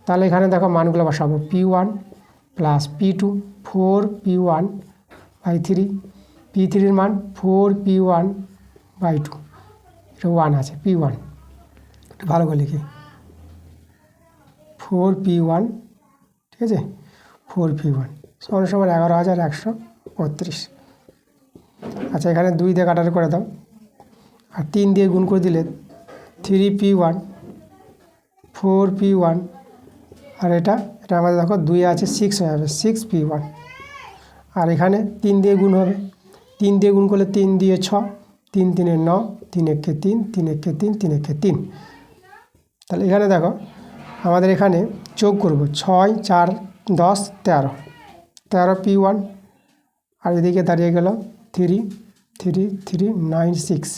তাহলে এখানে দেখো মানগুলো বসাবো, P1 প্লাস P2 4P1/3, P3-র মান 4P1/2, এটা 1 আছে P1, ভালো করে লিখি 4P1/2, ঠিক আছে, 4p1 সমান সমান 11,132। আচ্ছা, এখানে 2 দিয়ে কাটার করে দাও, আর 3 দিয়ে গুণ করে দিলে 3p1 4p1, আর এটা আমাদের দেখো 2 আছে 6 হয়ে যাবে 6p1। আর এখানে 3 দিয়ে গুণ হবে, 3 দিয়ে গুণ করলে 3 দিয়ে 6, 3 3 9, 3 1 3, 3 1 3, 3 1 3। তাহলে এখানে দেখো আমাদের এখানে যোগ করব 6 4 10 13, 13p1, আর এদিকে দাঁড়িয়ে গেল 3 3 3 9 6,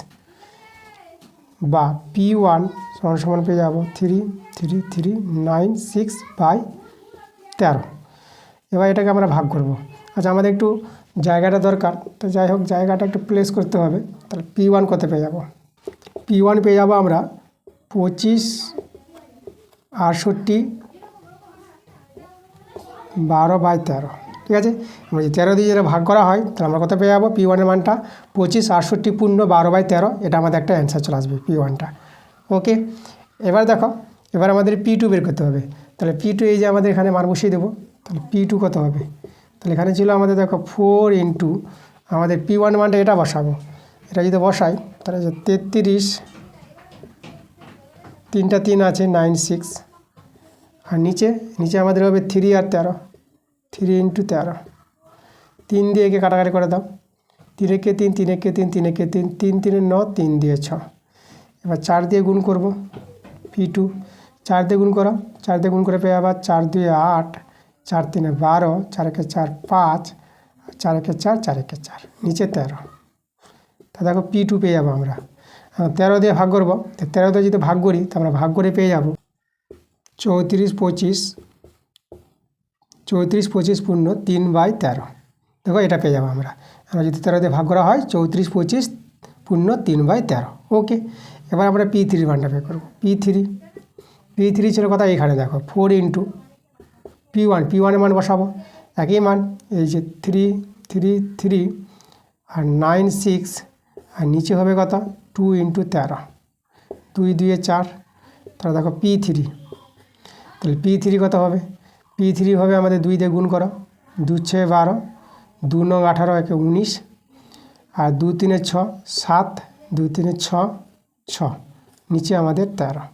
বা p1 সমান সমান পেয়ে যাবো 3 3 3 9 6/13। এবার এটাকে আমরা ভাগ করব। আচ্ছা, আমাদের একটু জায়গাটা দরকার, তো যাই হোক জায়গাটা একটু প্লেস করতে হবে। তাহলে p1 কত পেয়ে যাব? p1 পেয়ে যাবো আমরা 25 68 12/13। ঠিক আছে, আমরা যে 13 দিয়ে যেটা ভাগ করা হয়, তাহলে আমরা কত পেয়ে যাবো? p1 এর মানটা 25 68 পূর্ণ 12/13। এটা আমাদের একটা অ্যান্সার চলে আসবে p1টা। ওকে, এবার দেখো, এবার আমাদের p2 বের করতে হবে। তাহলে p2 এই যে আমাদের এখানে মান বসিয়ে দেবো। তাহলে p2 কত হবে? তাহলে এখানে ছিল আমাদের দেখো 4 ইন্টু আমাদের p1 মানটা এটা বসাবো। এটা যদি বসাই তাহলে 33, 3টা 3 আছে 9 6, আর নিচে আমাদের হবে 3 আর 13, 3 ইন্টু 13। 3 দিয়ে একে কাটাকাটি করে দাও, 3 একে 3, 3 একে 3, 3 একে 3, 3 3 9, 3 দিয়ে 6। এবার 4 দিয়ে গুণ করব p2, 4 দিয়ে গুণ করো, 4 দিয়ে গুণ করে পেয়ে আবার 4 2 8, 4 3 12, 4 1 4 5, 4 1 4, 4 1 4, নিচে 13। তা দেখো p2 পেয়ে যাবো আমরা। 13 দিয়ে ভাগ করবো, 13 দিয়ে যদি ভাগ করি তো আমরা ভাগ করে পেয়ে যাব 34 25 পূর্ণ 3/13। দেখো এটা পেয়ে যাবো আমরা যদি 13 দিয়ে ভাগ করা হয় 34 25 পূর্ণ 3/13। ওকে, এবার আমরা p3 মানটা বের করবো। p3 ছিল কথা এখানে দেখো 4 ইন্টু p1 এর মান বসাবো, একই মান, এই যে 3 3 3 আর 9 6, আর নিচে হবে কত 2 ইন্টু 13, 2 2 4। তাহলে দেখো p3, তাহলে p3 কত হবে? p3 হবে আমাদের 2 দিয়ে গুণ করো, 2 6 12, 2 9 18, 1 19, আর 2 3 6 7, 2 3 6 6, নিচে আমাদের 13।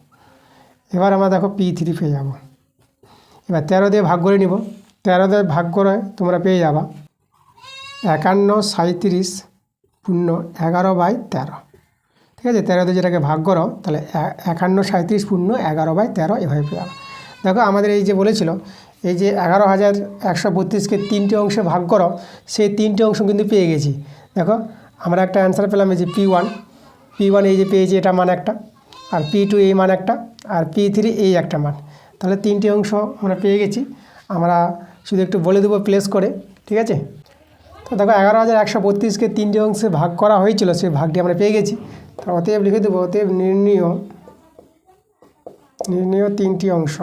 এবার আমরা দেখো p3 পেয়ে যাব। এবার 13 দিয়ে ভাগ করে নিব, 13 দিয়ে ভাগ করে তোমরা পেয়ে যাবা 51 37 পূর্ণ 11/13। ঠিক আছে, 13 দিয়ে যেটাকে ভাগ করো তাহলে 51 37 পূর্ণ 11/13 এভাবে পেয়ে যাবে। দেখো আমাদের এই যে বলেছিল এই যে 11,132কে 3টে অংশে ভাগ করো, সেই 3টে অংশ কিন্তু পেয়ে গেছি। দেখো আমরা একটা অ্যান্সার পেলাম, এই যে p1 এই যে পেয়েছি, এটা মান একটা, আর p2 এই মান একটা, আর p3 এই একটা মান। তাহলে 3টে অংশ আমরা পেয়ে গেছি। আমরা শুধু একটু বলে দেবো প্লেস করে। ঠিক আছে, তো দেখো 11,132কে 3টে অংশে ভাগ করা হয়েছিল, সেই ভাগটি আমরা পেয়ে গেছি। তো অতএব লিখে দেবো, অতএব নির্ণীয় 3টি অংশ।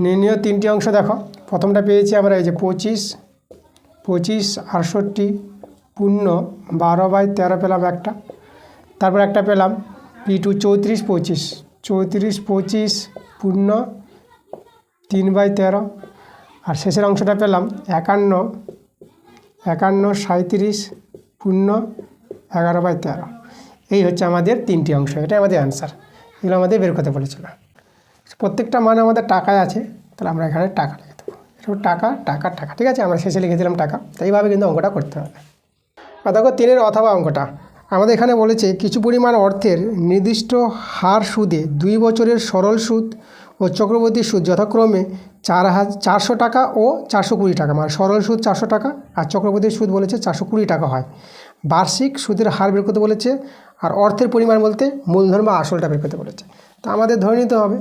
নির্ণীয় 3টি অংশ দেখো, প্রথমটা পেয়েছি আমরা এই যে 25 68 পূর্ণ 12/13 পেলাম একটা, তারপর একটা পেলাম p2 34 25 পূর্ণ 3/13, আর শেষের অংশটা পেলাম 51 37 পূর্ণ 11/13। এই হচ্ছে আমাদের 3টি অংশ, এটা আমাদের অ্যান্সার। এগুলো আমাদের বের করতে বলেছিল। প্রত্যেকটা মান আমাদের টাকায় আছে, তাহলে আমরা এখানে টাকা লিখে দেবো। টাকা টাকা টাকা, ঠিক আছে, আমরা শেষে লিখে দিলাম টাকা। তো এইভাবে কিন্তু অঙ্কটা করতে হবে। আর দেখো 3 অথবা অঙ্কটা আমাদের এখানে বলেছে কিছু পরিমাণ অর্থের নির্দিষ্ট হার সুদে 2 বছরের সরল সুদ ও চক্রবর্তী সুদ যথাক্রমে 400 টাকা ও 420 টাকা, মানে সরল সুদ 400 টাকা আর চক্রবর্তী সুদ বলেছে 420 টাকা হয়। বার্ষিক সুদের হার বের করতে বলেছে, আর অর্থের পরিমাণ বলতে মূলধন বা আসলটা বের করতে বলেছে। তো আমাদের ধরে নিতে হবে,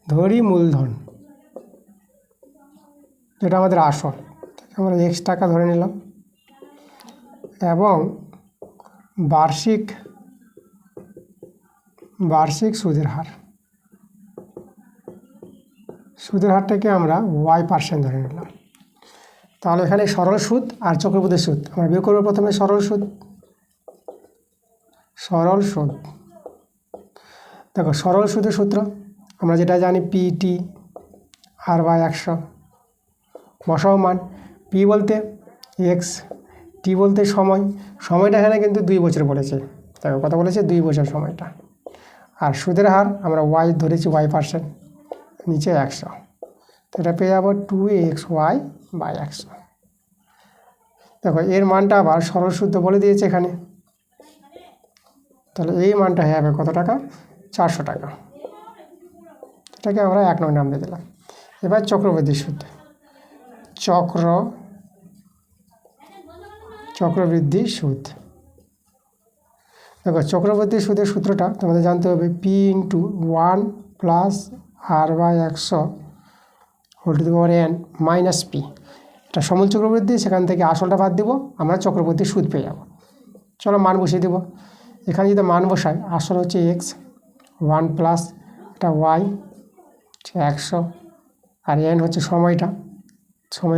ধরি মূলধন, যেটা আমাদের আসল, আমরা x টাকা ধরে নিলাম, এবং বার্ষিক সুদের হারটাকে আমরা y% ধরে নিলাম। তাহলে এখানে সরল সুদ আর চক্রবৃদ্ধি সুদ আমরা বের করবো। প্রথমে সরল সুদ, দেখো সরল সুদের সূত্র আমরা যেটা জানি পিটি r/100 বসাও মান। পি বলতে এক্স, টি বলতে সময়টা এখানে কিন্তু 2 বছর বলেছে। দেখো কত বলেছে 2 বছর সময়টা। আর সুদের হার আমরা ওয়াই ধরেছি, y%, নিচে 100, তো এটা পেয়ে যাবো 2xy/100। দেখো এর মানটা আবার সরল সূত্র বলে দিয়েছে এখানে, তাহলে এই মানটা হয়ে যাবে কত টাকা? 400 টাকা। এটাকে আমরা 1 নং নাম দিয়ে দিলাম। এবার চক্রবৃদ্ধি সুদ, চক্রবৃদ্ধি সুদ। দেখো চক্রবৃদ্ধি সুদের সূত্রটা তোমাদের জানতে হবে P into 1 plus r/100 whole to the power n minus P. এটা সমূল চক্রবৃদ্ধি, সেখান থেকে আসলটা বাদ দেবো, আমরা চক্রবৃদ্ধি সুদ পেয়ে যাব। চলো মান বসিয়ে দেবো। এখানে যদি মান বসাই, আসল হচ্ছে এক্স, 1 প্লাস এটা ওয়াই 100, আর এন হচ্ছে সময়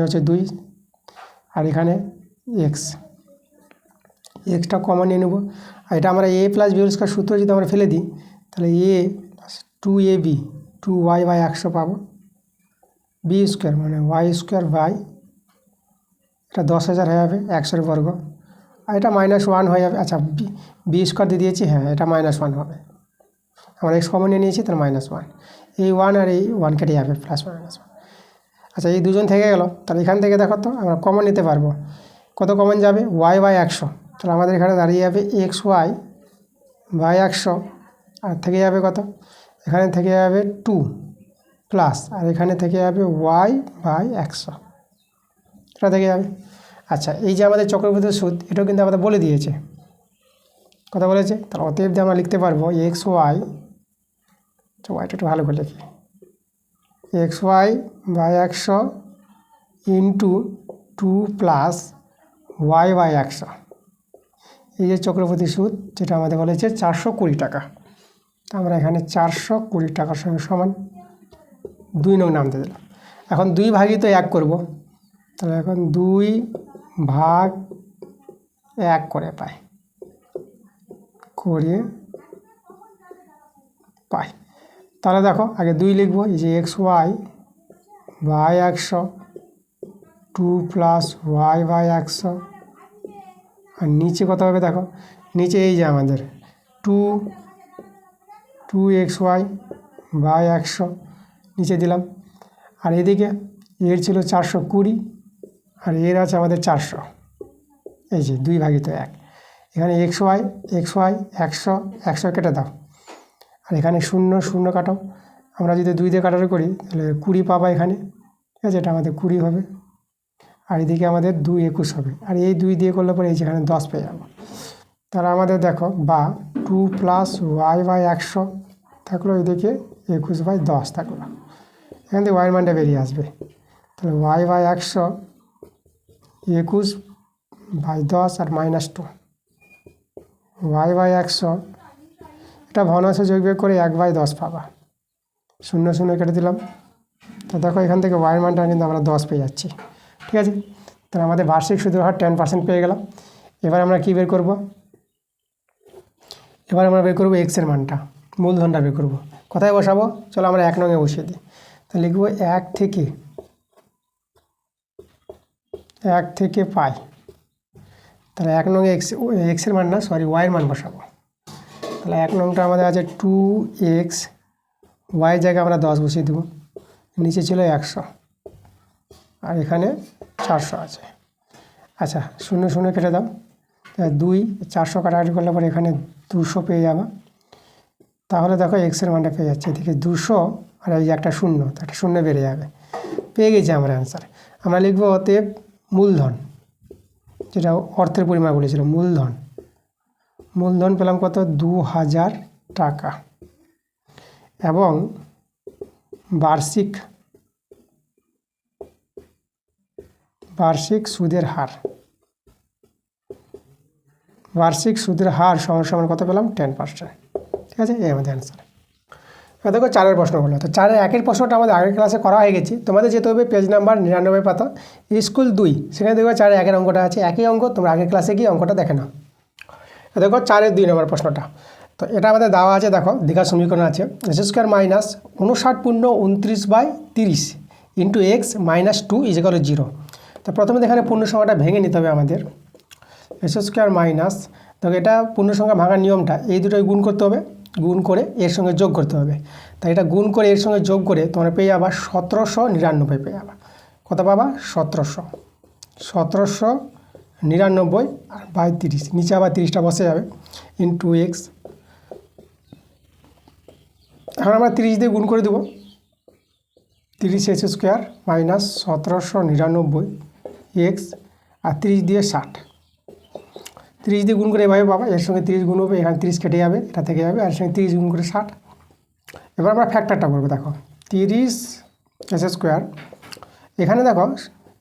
হচ্ছে 2, আর এখানে এক্সটা কমন নিয়ে নেব। আর এটা আমরা এ প্লাস বি হোল স্কয়ার সূত্র যদি আমরা ফেলে দিই, তাহলে এ 2ab 2y/100 পাবো, বি স্কোয়ার মানে y² এটা 10,000 হয়ে যাবে 100 বর্গ, আর এটা -1 হয়ে যাবে। আচ্ছা বি স্কোয়ার দিয়ে দিয়েছি, হ্যাঁ এটা -1 হবে, আমরা এক্স কমন নিয়ে নিয়েছি, তাহলে -1, এই 1 আর এই 1 কেটে যাবে, +-1। আচ্ছা এই দুজন থেকে গেল, তাহলে এখান থেকে দেখো তো আমরা কমন নিতে পারবো। কত কমন যাবে? y/100, তাহলে আমাদের এখানে দাঁড়িয়ে যাবে xy/100, আর থেকে যাবে কত? এখানে থেকে যাবে 2 প্লাস, আর এখানে থেকে যাবে y/100, এটা থেকে যাবে। আচ্ছা এই যে আমাদের চক্রবৃদ্ধি সুদ, এটাও কিন্তু আমাদের বলে দিয়েছে, কথা বলেছে, তাহলে অতএব দিয়ে আমরা লিখতে পারবো xy, তো ওয়াইটা একটু ভালো করে লিখি, xy/100 ইন্টু 2 প্লাস y/100। এই যে চক্রবৃদ্ধি সুদ, যেটা আমাদের বলেছে 420 টাকা, তো আমরা এখানে 420 টাকার সঙ্গে সমান 2 নং নাম দিয়ে দিলাম। এখন 2 ভাগই তো 1 করব, তাহলে এখন 2/1 করে পাই, তাহলে দেখো আগে 2 লিখবো, এই যে xy/100 2 প্লাস y/100, আর নিচে কত হবে দেখো, নিচে এই যে আমাদের 2xy/100 নিচে দিলাম, আর এদিকে এর ছিল 420, আর এর আছে আমাদের 400, এই যে 2/1, এখানে xy 100 কেটে দাও, আর এখানে 0 কাটাও। আমরা যদি 2 দিয়ে কাটারি করি তাহলে 20 পাবা এখানে, ঠিক আছে, এটা আমাদের 20 হবে, আর এদিকে আমাদের 2 21 হবে, আর এই 2 দিয়ে করলে পরে এই যেখানে 10 পেয়ে যাবো। তাহলে আমাদের দেখো বা 2 প্লাস y/100 থাকলো, এদিকে 21/10 থাকলো, এখান থেকে ওয়াইয়ের মানটা বেরিয়ে আসবে, তাহলে y/100 21/10 আর -2 y/100, এটা ভগ্নাংশ যোগ বিয়োগ করে 1/10 পাবা, 0 কেটে দিলাম, তো দেখো এখান থেকে ওয়াইয়ের মানটা কিন্তু আমরা 10 পেয়ে যাচ্ছি, ঠিক আছে। তাহলে আমাদের বার্ষিক সুদের হার 10% পেয়ে গেলাম। এবার আমরা কী বের করব? এবার আমরা বের করবো এক্সের মানটা, মূলধনটা বের করব। কোথায় বসাবো? চলো আমরা 1 নংয়ে বসিয়ে দিই, তাহলে লিখবো 1 থেকে পাই, তাহলে 1 নংয়ে এক্সের মান না, সরি ওয়াইয়ের মান বসাবো। তাহলে 1 নংটা আমাদের আছে 2x, ওয়াই জায়গায় আমরা 10 বসিয়ে দেবো, নিচে ছিল 100, আর এখানে 400 আছে। আচ্ছা 0 কেটে দাও, 2 400 কাটাকাটি করলে পরে এখানে 200 পেয়ে যাবে, তাহলে দেখো এক্সের মানটা পেয়ে যাচ্ছে, এদিকে 200 আর এই যে একটা 0, তো একটা 0 বেড়ে যাবে, পেয়ে গেছি আমরা অ্যান্সার। আমরা লিখবো অতএব মূলধন, যেটা অর্থের পরিমাণ বলেছিল, মূলধন পেলাম কত? 2000 টাকা, এবং বার্ষিক সুদের হার, সমান কত পেলাম? 10%, ঠিক আছে, এই আমাদের অ্যান্সার। এবার দেখো 4-এর প্রশ্ন হলো, তো 4-এর 1-এর প্রশ্নটা আমাদের আগের ক্লাসে করা হয়ে গেছে, তোমাদের যেতে হবে পেজ নাম্বার 99 পাতা, স্কুল 2, সেখানে দেখবে 4-এর 1-এর অঙ্কটা আছে, একই অঙ্ক, তোমরা আগের ক্লাসে গিয়ে অঙ্কটা দেখে নাও। দেখো 4-এর 2 নম্বর প্রশ্নটা, তো এটা আমাদের দেওয়া আছে, দেখো দীঘার সমীকরণ আছে x square minus 59.29/30 into x minus 2 = 0। তো প্রথমে এখানে পূর্ণ সংখ্যাটা ভেঙে নিতে হবে আমাদের। এক্স স্কোয়ার মাইনাস, দেখো এটা পূর্ণ সংখ্যা ভাঙার নিয়মটা এই দুটোই গুণ করতে হবে, গুণ করে এর সঙ্গে যোগ করতে হবে। তাই এটা গুণ করে এর সঙ্গে যোগ করে তোমরা পেয়ে যাবা 1799 পেয়ে যাবা। কত পাবা? 1799 আর বাই 30, নিচে আবার 30টা বসে যাবে ইন্টু এক্স। এখন আমরা 30 দিয়ে গুণ করে দেবো, 30 এক্স স্কোয়ার মাইনাস 1799 এক্স আর 30 দিয়ে 60, 30 দিয়ে গুণ করে এভাবে পাবা, এর সঙ্গে 30 গুণ হবে, এখানে 30 কেটে যাবে, এটা থেকে যাবে, আর এর সঙ্গে 30 গুণ করে 60। এবার আমরা ফ্যাক্টরটা করবো, দেখো 30 এক্স স্কোয়ার, এখানে দেখো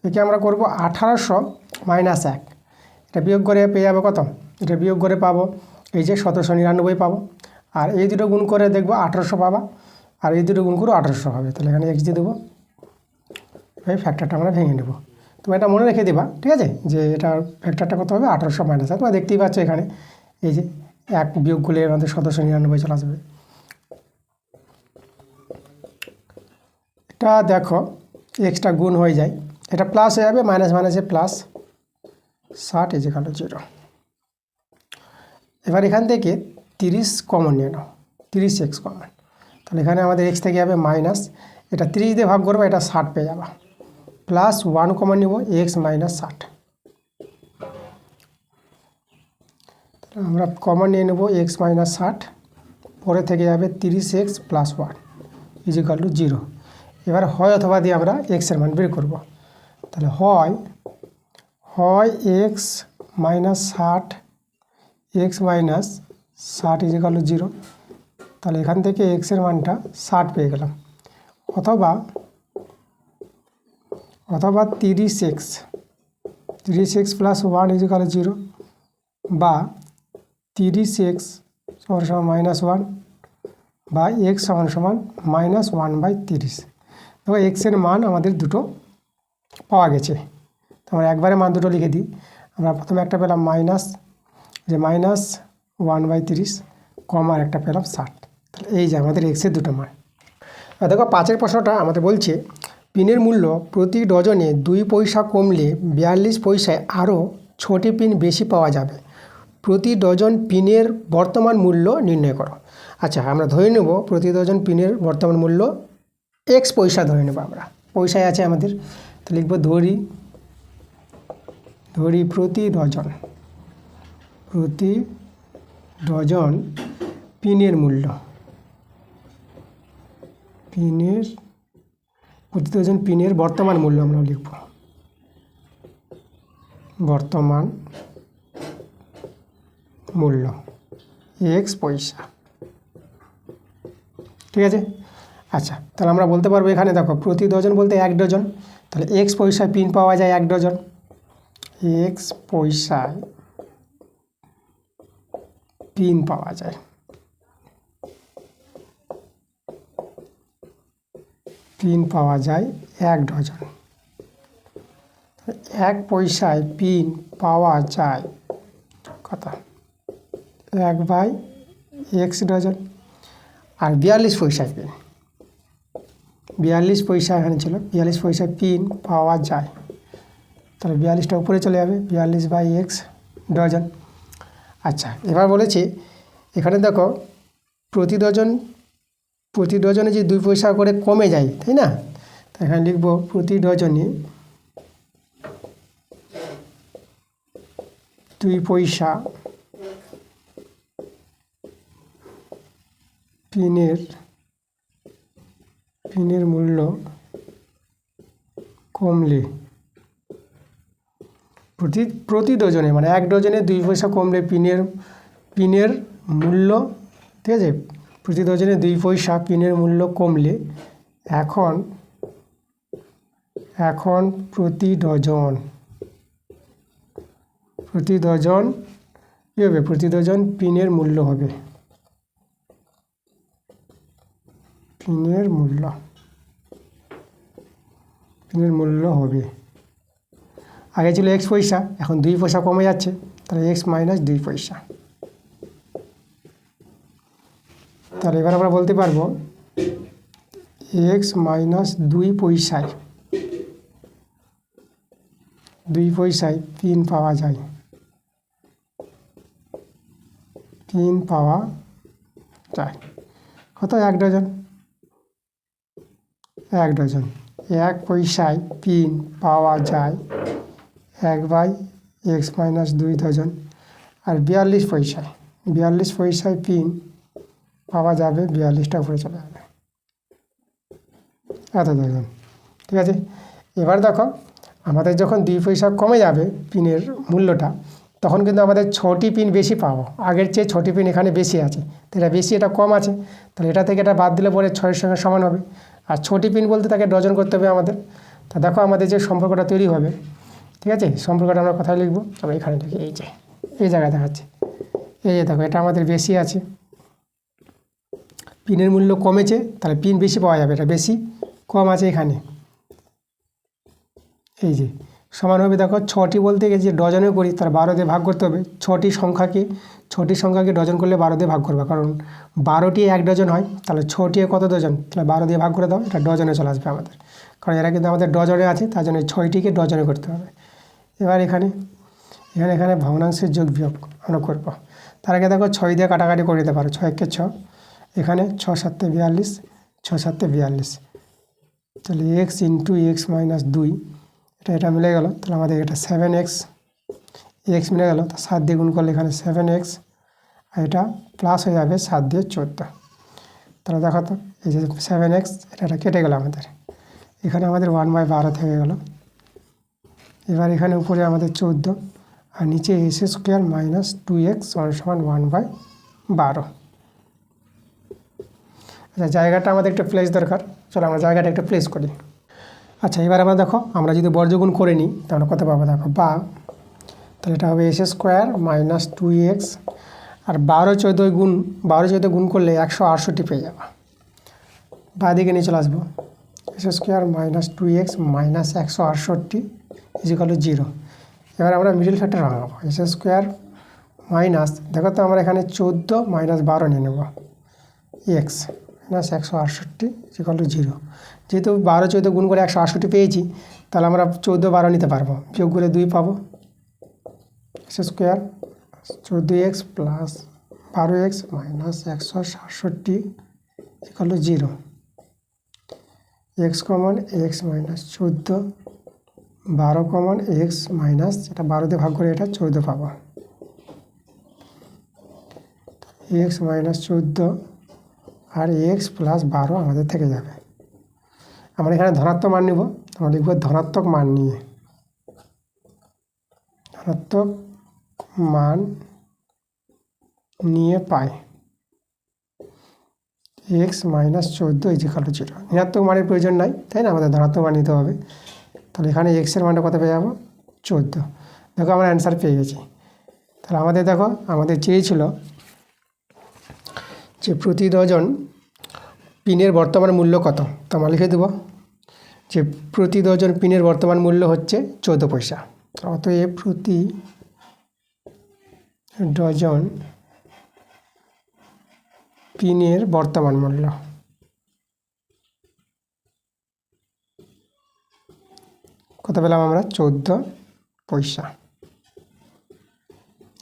একে আমরা করব 1800 মাইনাস 1, এটা বিয়োগ করে পেয়ে যাবে কত? এটা বিয়োগ করে পাবো এই যে 1799 পাবো, আর এই দুটো গুণ করে দেখবো 1800 পাবা, আর এই দুটো গুণ করে 1800 হবে। তাহলে এখানে এক্স দিয়ে দেবো, এই ফ্যাক্টরটা আমরা ভেঙে নেব। তুমি এটা মনে রেখে দেবা, ঠিক আছে, যে এটার ফ্যাক্টরটা কত হবে? 1800 মাইনাস 1। তোমরা দেখতেই পাচ্ছ এখানে এই যে 1 বিয়োগ করলে আমাদের 1799 চলে আসবে। এটা দেখো এক্সটা গুণ হয়ে যায়, এটা প্লাস হয়ে যাবে, মাইনাস মাইনাসে প্লাস, 60 = 0। এবার এখান থেকে 30 কমন নিয়ে নাও, 30 এক্স কমন, তাহলে এখানে আমাদের এক্স থেকে যাবে মাইনাস, এটা 30 দিয়ে ভাগ করবো, এটা 60 পেয়ে যাবা, প্লাস 1 কমন নিব, এক্স মাইনাস 60। আমরা কমন নিয়ে নেব এক্স মাইনাস 60, পরে থেকে যাবে 30x প্লাস 1 = 0। এবার হয় অথবা দিয়ে আমরা এক্সের মান বের করব। তাহলে হয় এক্স মাইনাস 60, এক্স মাইনাস 60 = 0, তাহলে এখান থেকে এক্সের মানটা 60 পেয়ে গেলাম, অথবা 30x প্লাস 1 = 0, বা 30x মাইনাস 1, বা এক্স সমান -1/30। দেখো এক্সের মান আমাদের দুটো পাওয়া গেছে, তো আমরা একবারে মান দুটো লিখে দিই। আমরা প্রথমে একটা পেলাম -1/30, কম আর একটা পেলাম 60। তাহলে এই যে আমাদের এক্সের দুটো মান। দেখো 5এর প্রশ্নটা আমাদের বলছে পিনের মূল্য প্রতি ডজনে 2 পয়সা কমলে 42 পয়সায় আরও 6টি পিন বেশি পাওয়া যাবে। প্রতি ডজন পিনের বর্তমান মূল্য নির্ণয় করো। আচ্ছা, আমরা ধরে নেব প্রতি ডজন পিনের বর্তমান মূল্য এক্স পয়সা ধরে নেব, আমরা পয়সায় আছে আমাদের, তো লিখব ধরি প্রতি ডজন পিনের মূল্য, প্রতি ডজন পিনের বর্তমান মূল্য আমরা লিখব বর্তমান মূল্য এক্স পয়সা, ঠিক আছে। আচ্ছা, তাহলে আমরা বলতে পারবো এখানে দেখো প্রতি ডজন বলতে 1 ডজন, তাহলে এক্স পয়সায় পিন পাওয়া যায় 1 ডজন, এক্স পয়সায় পিন পাওয়া যায়, পিন পাওয়া যায় 1 ডজন। 1 পয়সায় পিন পাওয়া যায় কত? 1/x dozen. আর 42 পয়সায় পিন, 42 পয়সা এখানে ছিল, 42 পয়সায় পিন পাওয়া যায়, তাহলে 42টা উপরে চলে যাবে, 42/x ডজন। আচ্ছা, এবার বলেছি এখানে দেখো প্রতি ডজনে যে 2 পয়সা করে কমে যায়, তাই না? তো এখানে লিখব প্রতি ডজনে 2 পয়সা পিনের মূল্য কমলে, প্রতি ডজনে মানে 1 ডজনে 2 পয়সা কমলে পিনের মূল্য, ঠিক আছে, প্রতি ডজনে 2 পয়সা পিনের মূল্য কমলে এখন প্রতি ডজন কী হবে? প্রতি ডজন পিনের মূল্য হবে, পিনের মূল্য হবে, আগে ছিল এক্স পয়সা, এখন 2 পয়সা কমে যাচ্ছে, তাহলে এক্স মাইনাস 2 পয়সা। তাহলে এবার আমরা বলতে পারবো x মাইনাস 2 পয়সায় 2 পয়সায় পিন পাওয়া যায়, পিন পাওয়া যায় কত? 1 ডজন। 1 ডজন 1 পয়সায় পিন পাওয়া যায় 1/x মাইনাস 2 ডজন। আর 42 পয়সায় 42 পয়সায় পিন পাওয়া যাবে, 42টা উপরে চলে যাবে, এত ডজন। ঠিক আছে, এবার দেখো আমাদের যখন 2 পয়সা কমে যাবে পিনের মূল্যটা, তখন কিন্তু আমাদের 6টি পিন বেশি পাবো। আগের চেয়ে 6টি পিন এখানে বেশি আছে, তো এটা বেশি, এটা কম আছে, তাহলে এটা থেকে এটা বাদ দিলে পরে 6-এর সঙ্গে সমান হবে। আর 6টি পিন বলতে তাকে ডজন করতে হবে আমাদের। তা দেখো আমাদের যে সম্পর্কটা তৈরি হবে, ঠিক আছে, সম্পর্কটা আমরা কোথায় লিখবো? আমরা এখানে লিখি, এই জায়গায় দেখাচ্ছি। এই যে দেখো, এটা আমাদের বেশি আছে, পিনের মূল্য কমেছে, তাহলে পিন বেশি পাওয়া যাবে, এটা বেশি, কম আছে এখানে। এই যে সমান হবে, দেখো 6টি বলতে গেছে ডজনে করি, তার 12 দিয়ে ভাগ করতে হবে। 6টি সংখ্যাকে ডজন করলে 12 দিয়ে ভাগ করবে, কারণ 12টি 1 ডজন হয়, তাহলে 6টি কত ডজন? তাহলে 12 দিয়ে ভাগ করে দাও, এটা ডজনে চলে আসবে আমাদের, কারণ এরা কিন্তু আমাদের ডজনে আছে, তার জন্য 6টিকে ডজনে করতে হবে। এবার এখানে ভগ্নাংশের যোগ বিয়োগ আমরা করবো। তার আগে দেখো 6 দিয়ে কাটাকাটি করে দিতে পারো, 6 × 6, এখানে 6 × 7 = 42, 6 × 7 = 42, তাহলে x × x মাইনাস 2, এটা মিলে গেল, তাহলে আমাদের এটা 7x, x মিলে গেল, তা 7 দিয়ে গুণ করলে এখানে 7x, আর এটা প্লাস হয়ে যাবে 7 দিয়ে 14। তাহলে দেখো তো এই যে 7x, এটা কেটে গেল আমাদের, এখানে আমাদের 1/12 থেকে গেল। এবার এখানে উপরে আমাদের 14, আর নিচে s² মাইনাস 2x সমান 1/12। আচ্ছা, জায়গাটা আমাদের একটা প্লেস দরকার, চলো আমরা জায়গাটা একটা প্লেস করি। আচ্ছা, এবার আমরা দেখো আমরা যদি বর্গগুণ করে নিই তাহলে কত পাবো? দেখো বা, তাহলে এটা হবে s² মাইনাস 2x, আর 12 গুণ করলে 168 পেয়ে যাবো। বা দিকে নিয়ে চলে আসবো, s² মাইনাস 2x মাইনাস 168 = 0। এবার আমরা মিডল ফ্যাক্টর ভাঙাবো, s² মাইনাস, দেখো তো আমরা এখানে 14 মাইনাস 12 নিয়ে নেব, x মাইনাস 168 = 0। যেহেতু 12-14 গুণ করে 168 পেয়েছি, তাহলে আমরা 14-12 নিতে পারবো, যোগ করে 2 পাবো, s² 14x plus 12x minus 168 = 0। x common x minus 14, 12 common x minus, এটা 12 দিয়ে ভাগ করে এটা 14 পাবো, x মাইনাস 14 আর x প্লাস 12 আমাদের থেকে যাবে। আমরা এখানে ধনাত্মক মান নিব, আমরা লিখব ধনাত্মক মান নিয়ে, ধনাত্মক মান নিয়ে পাই x মাইনাস 14 = 0। ঋণাত্মক মানের প্রয়োজন নাই, তাই না, আমাদের ধনাত্মক মান নিতে হবে। তাহলে এখানে x-এর মানটা কত পেয়ে যাবো? 14। দেখো আমরা অ্যান্সার পেয়ে গেছি। তাহলে আমাদের দেখো আমাদের চেয়েছিল যে প্রতি ডজন পিনের বর্তমান মূল্য কত, তো আমরা লিখে দেবো যে প্রতি ডজন পিনের বর্তমান মূল্য হচ্ছে 14 পয়সা। অতএব প্রতি ডজন পিনের বর্তমান মূল্য কত পেলাম আমরা? 14 পয়সা।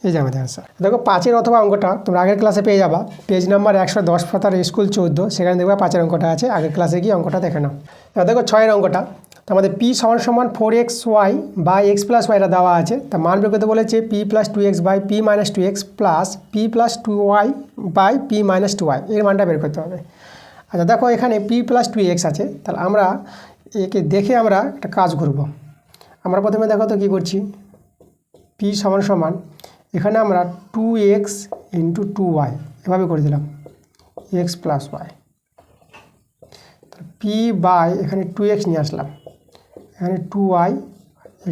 এই যে আমাদের অ্যান্সার। দেখো 5-এর অথবা অঙ্কটা তোমরা আগের ক্লাসে পেয়ে যাবা, পেজ নাম্বার 110 পাতার স্কুল 14, সেখানে দেখবা 5-এর অঙ্কটা আছে, আগের ক্লাসে গিয়ে অঙ্কটা দেখে নাও। এবার দেখো 6-এর অঙ্কটা, তো আমাদের p সমান 4xy বা x প্লাস ওয়াইটা দেওয়া আছে, তা মান বের করতে বলেছে p plus 2x by p minus 2x plus p plus 2y by p minus 2y, এর মানটা বের করতে হবে। আচ্ছা দেখো এখানে p প্লাস 2x আছে, তাহলে আমরা একে দেখে আমরা একটা কাজ করব। আমরা প্রথমে দেখো তো কী করছি, p সমান এখানে আমরা 2x ইন্টু 2y এভাবে করে দিলাম, x plus Y, p by এখানে 2x নিয়ে আসলাম, এখানে 2y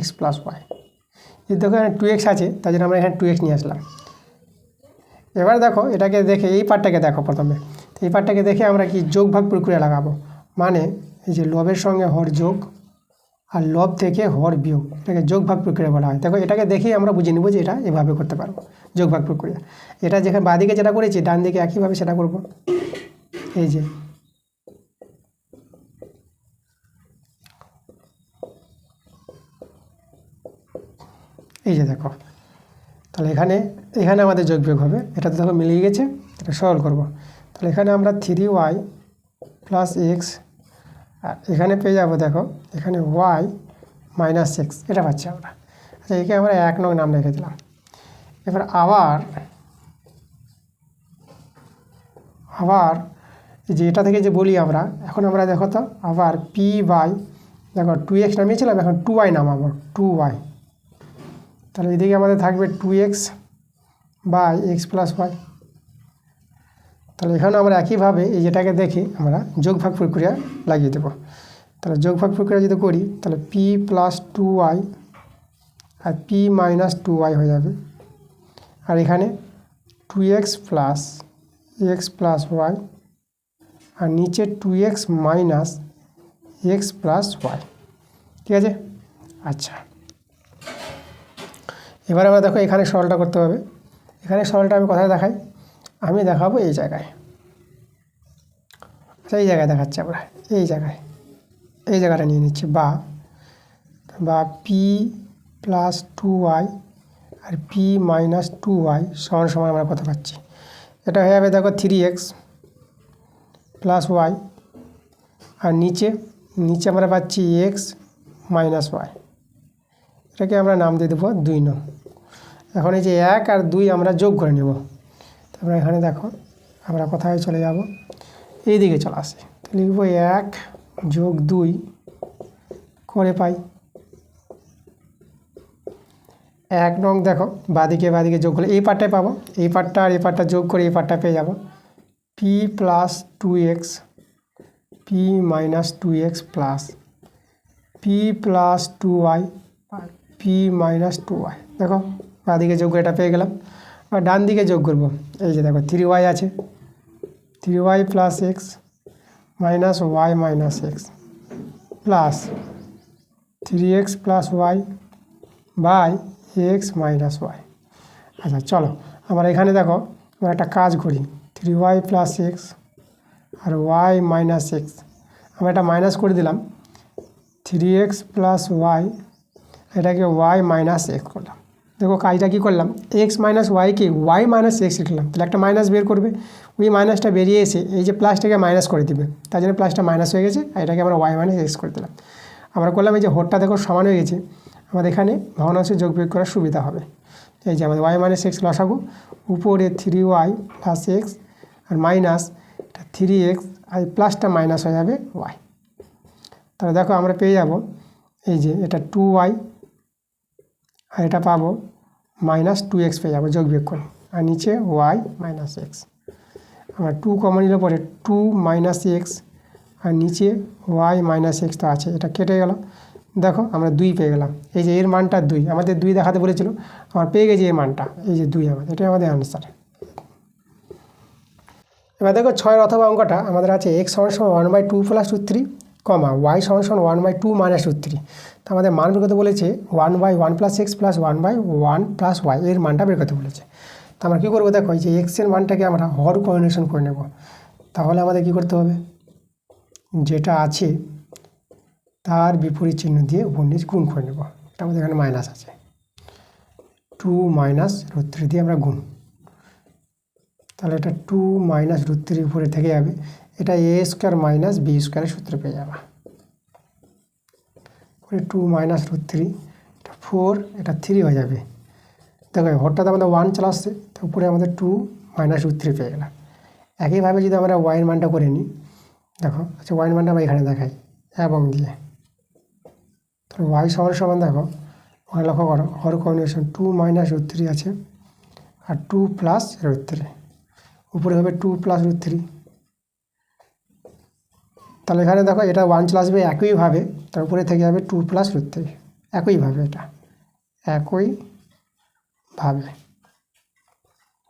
x প্লাস ওয়াই, এই দেখো এখানে 2x আছে, তার জন্য আমরা এখানে 2x নিয়ে আসলাম। এবার দেখো এটাকে দেখে এই পার্টটাকে দেখো প্রথমে, এই পার্টটাকে দেখে আমরা কি যোগ ভাগ প্রক্রিয়া লাগাবো, মানে এই যে লবের সঙ্গে হর যোগ আর লব থেকে হর বিয়োগ, এটাকে যোগ ভাগ প্রক্রিয়া বলা হয়। দেখো এটাকে দেখেই আমরা বুঝে নেব যে এটা এভাবে করতে পারবো, যোগ ভাগ প্রক্রিয়া। এটা যেখানে বাঁদিকে যেটা করেছি ডান দিকে একইভাবে সেটা করব। এই যে দেখো, তাহলে এখানে আমাদের যোগ বিয়োগ হবে, এটা তো দেখো মিলিয়ে গেছে, এটা সরল করব। তাহলে এখানে আমরা 3y প্লাস এক্স, আর এখানে পেয়ে যাবো দেখো এখানে y মাইনাস এক্স, এটা পাচ্ছি আমরা। আচ্ছা, একে আমরা 1 নং নাম রেখে দিলাম। এবার আবার যে এটা থেকে যে বলি আমরা, এখন আমরা দেখো তো আবার পি বাই, দেখো 2x নামিয়েছিলাম, এখন 2y নামাবো, 2y। তাহলে এদিকে আমাদের থাকবে 2x by x plus Y. তাহলে এখানে আমরা একইভাবে এই যেটাকে দেখে আমরা যোগ ভাগ প্রক্রিয়া লাগিয়ে দেবো। তাহলে যোগ ভাগ প্রক্রিয়া যদি করি তাহলে পি প্লাস 2y আর পি মাইনাস 2y হয়ে যাবে, আর এখানে 2x plus X plus Y, আর নিচে 2x minus X plus Y. ঠিক আছে। আচ্ছা, এবার আমরা দেখো এখানে সরলটা করতে হবে। এখানে সরলটা আমি কোথায় দেখাই, আমি দেখাবো এই জায়গায়। আচ্ছা, এই জায়গায় দেখাচ্ছি আমরা, এই জায়গাটা নিয়ে নিচ্ছি, বা পি প্লাস 2y আর পি মাইনাস 2y সমান সমান আমরা কত পাচ্ছি, এটা হয়ে যাবে দেখো 3x প্লাস ওয়াই, আর নিচে আমরা পাচ্ছি এক্স মাইনাস ওয়াই। এটাকে আমরা নাম দিয়ে দেবো 2 নং। এখন এই যে 1 আর 2 আমরা যোগ করে নেব। তারপরে এখানে দেখো আমরা কোথায় চলে যাব, এই দিকে চলে আসে, লিখব 1 যোগ 2 করে পাই 1 নং। দেখো বাদিকে যোগ করলে এই পার্টটাই পাবো, এই পার্টটা আর এই পার্টটা যোগ করে এই পার্টটা পেয়ে যাব, P plus 2x P minus 2x plus P plus 2y P minus 2y। দেখো বাদিকে যোগ করে এটা পেয়ে গেলাম। আর ডান দিকে যোগ করব, এই যে দেখো 3y আছে, 3y plus X minus Y minus X plus 3x plus Y by X minus Y. আচ্ছা চলো আমরা এখানে দেখো আমরা একটা কাজ করি, 3y প্লাস এক্স আর ওয়াই মাইনাস এক্স, আমরা এটা মাইনাস করে দিলাম, 3x প্লাস ওয়াই, এটাকে ওয়াই মাইনাস এক্স করলাম। দেখো কাজটা কী করলাম, এক্স মাইনাস ওয়াইকে ওয়াই মাইনাস এক্স লিখলাম, তাহলে একটা মাইনাস বের করবে, ওই মাইনাসটা বেরিয়ে এসে এই যে প্লাসটাকে মাইনাস করে দিবে, তার জন্য প্লাসটা মাইনাস হয়ে গেছে, আর এটাকে আমরা ওয়াই মাইনাস এক্স করে দিলাম। আমরা করলাম এই যে হরটা দেখো সমান হয়ে গেছে, আমাদের এখানে ভগ্নাংশে যোগ বিয়োগ করার সুবিধা হবে। এই যে আমাদের ওয়াই মাইনাস এক্স লসাগু, উপরে 3y প্লাস এক্স আর মাইনাস 3x, আর প্লাসটা মাইনাস হয়ে যাবে ওয়াই। তাহলে দেখো আমরা পেয়ে যাব এই যে এটা 2y আর এটা পাবো মাইনাস 2x পেয়ে যাবো যোগ বিয়োগ করে, আর নিচে ওয়াই মাইনাস এক্স। আমরা 2 কমন নিলে পরে 2 মাইনাস এক্স আর নিচে ওয়াই মাইনাস এক্স তো আছে, এটা কেটে গেল। দেখো আমরা 2 পেয়ে গেলাম, এই যে এর মানটা 2, আমাদের 2 দেখাতে বলেছিল, আমরা পেয়ে গেছি এই মানটা, এই যে 2 আমাদের, এটাই আমাদের আনসার। এবার দেখো 6 অথবা অঙ্কটা আমাদের আছে x সমান 1/2 প্লাস √3, y সমান 1/2 মাইনাস √3। তো আমাদের মান বের করতে বলেছে 1/1 plus X plus 1/1 plus Y, এর মানটা বের করতে বলেছে। তো আমরা কী করবো দেখো, এই যে এক্সের মানটাকে আমরা হর কম্বিনেশন করে নেব। তাহলে আমাদের কী করতে হবে, যেটা আছে তার বিপরীত চিহ্ন দিয়ে উপর নিচ গুণ করে নেব। এটা আমাদের এখানে মাইনাস আছে, 2 মাইনাস √3 দিয়ে আমরা গুণ, তাহলে এটা 2 মাইনাস √3 উপরে থেকে যাবে, এটা a স্কোয়ার মাইনাস বি স্কোয়ারের সূত্রে পেয়ে যাবে। 2 মাইনাস √3, এটা 4, এটা 3 হয়ে যাবে। দেখো হরটাতে আমাদের 1 চলে আসছে, তো উপরে আমাদের 2 মাইনাস √3 পেয়ে গেলাম। একইভাবে যদি আমরা ওয়াইয়ের মানটা করে নিই, দেখো আচ্ছা ওয়াইয়ের মানটা আমরা এখানে দেখাই এবং দিয়ে, তাহলে ওয়াই সমান দেখো ওখানে লক্ষ্য করো হর কম্বিনেশন 2 মাইনাস √3 আছে আর 2 প্লাস √3, উপরে হবে 2 প্লাস √3। তাহলে এখানে দেখো এটা 1 চলে আসবে একইভাবে, তার উপরে থেকে যাবে 2 প্লাস √3, একইভাবে এটা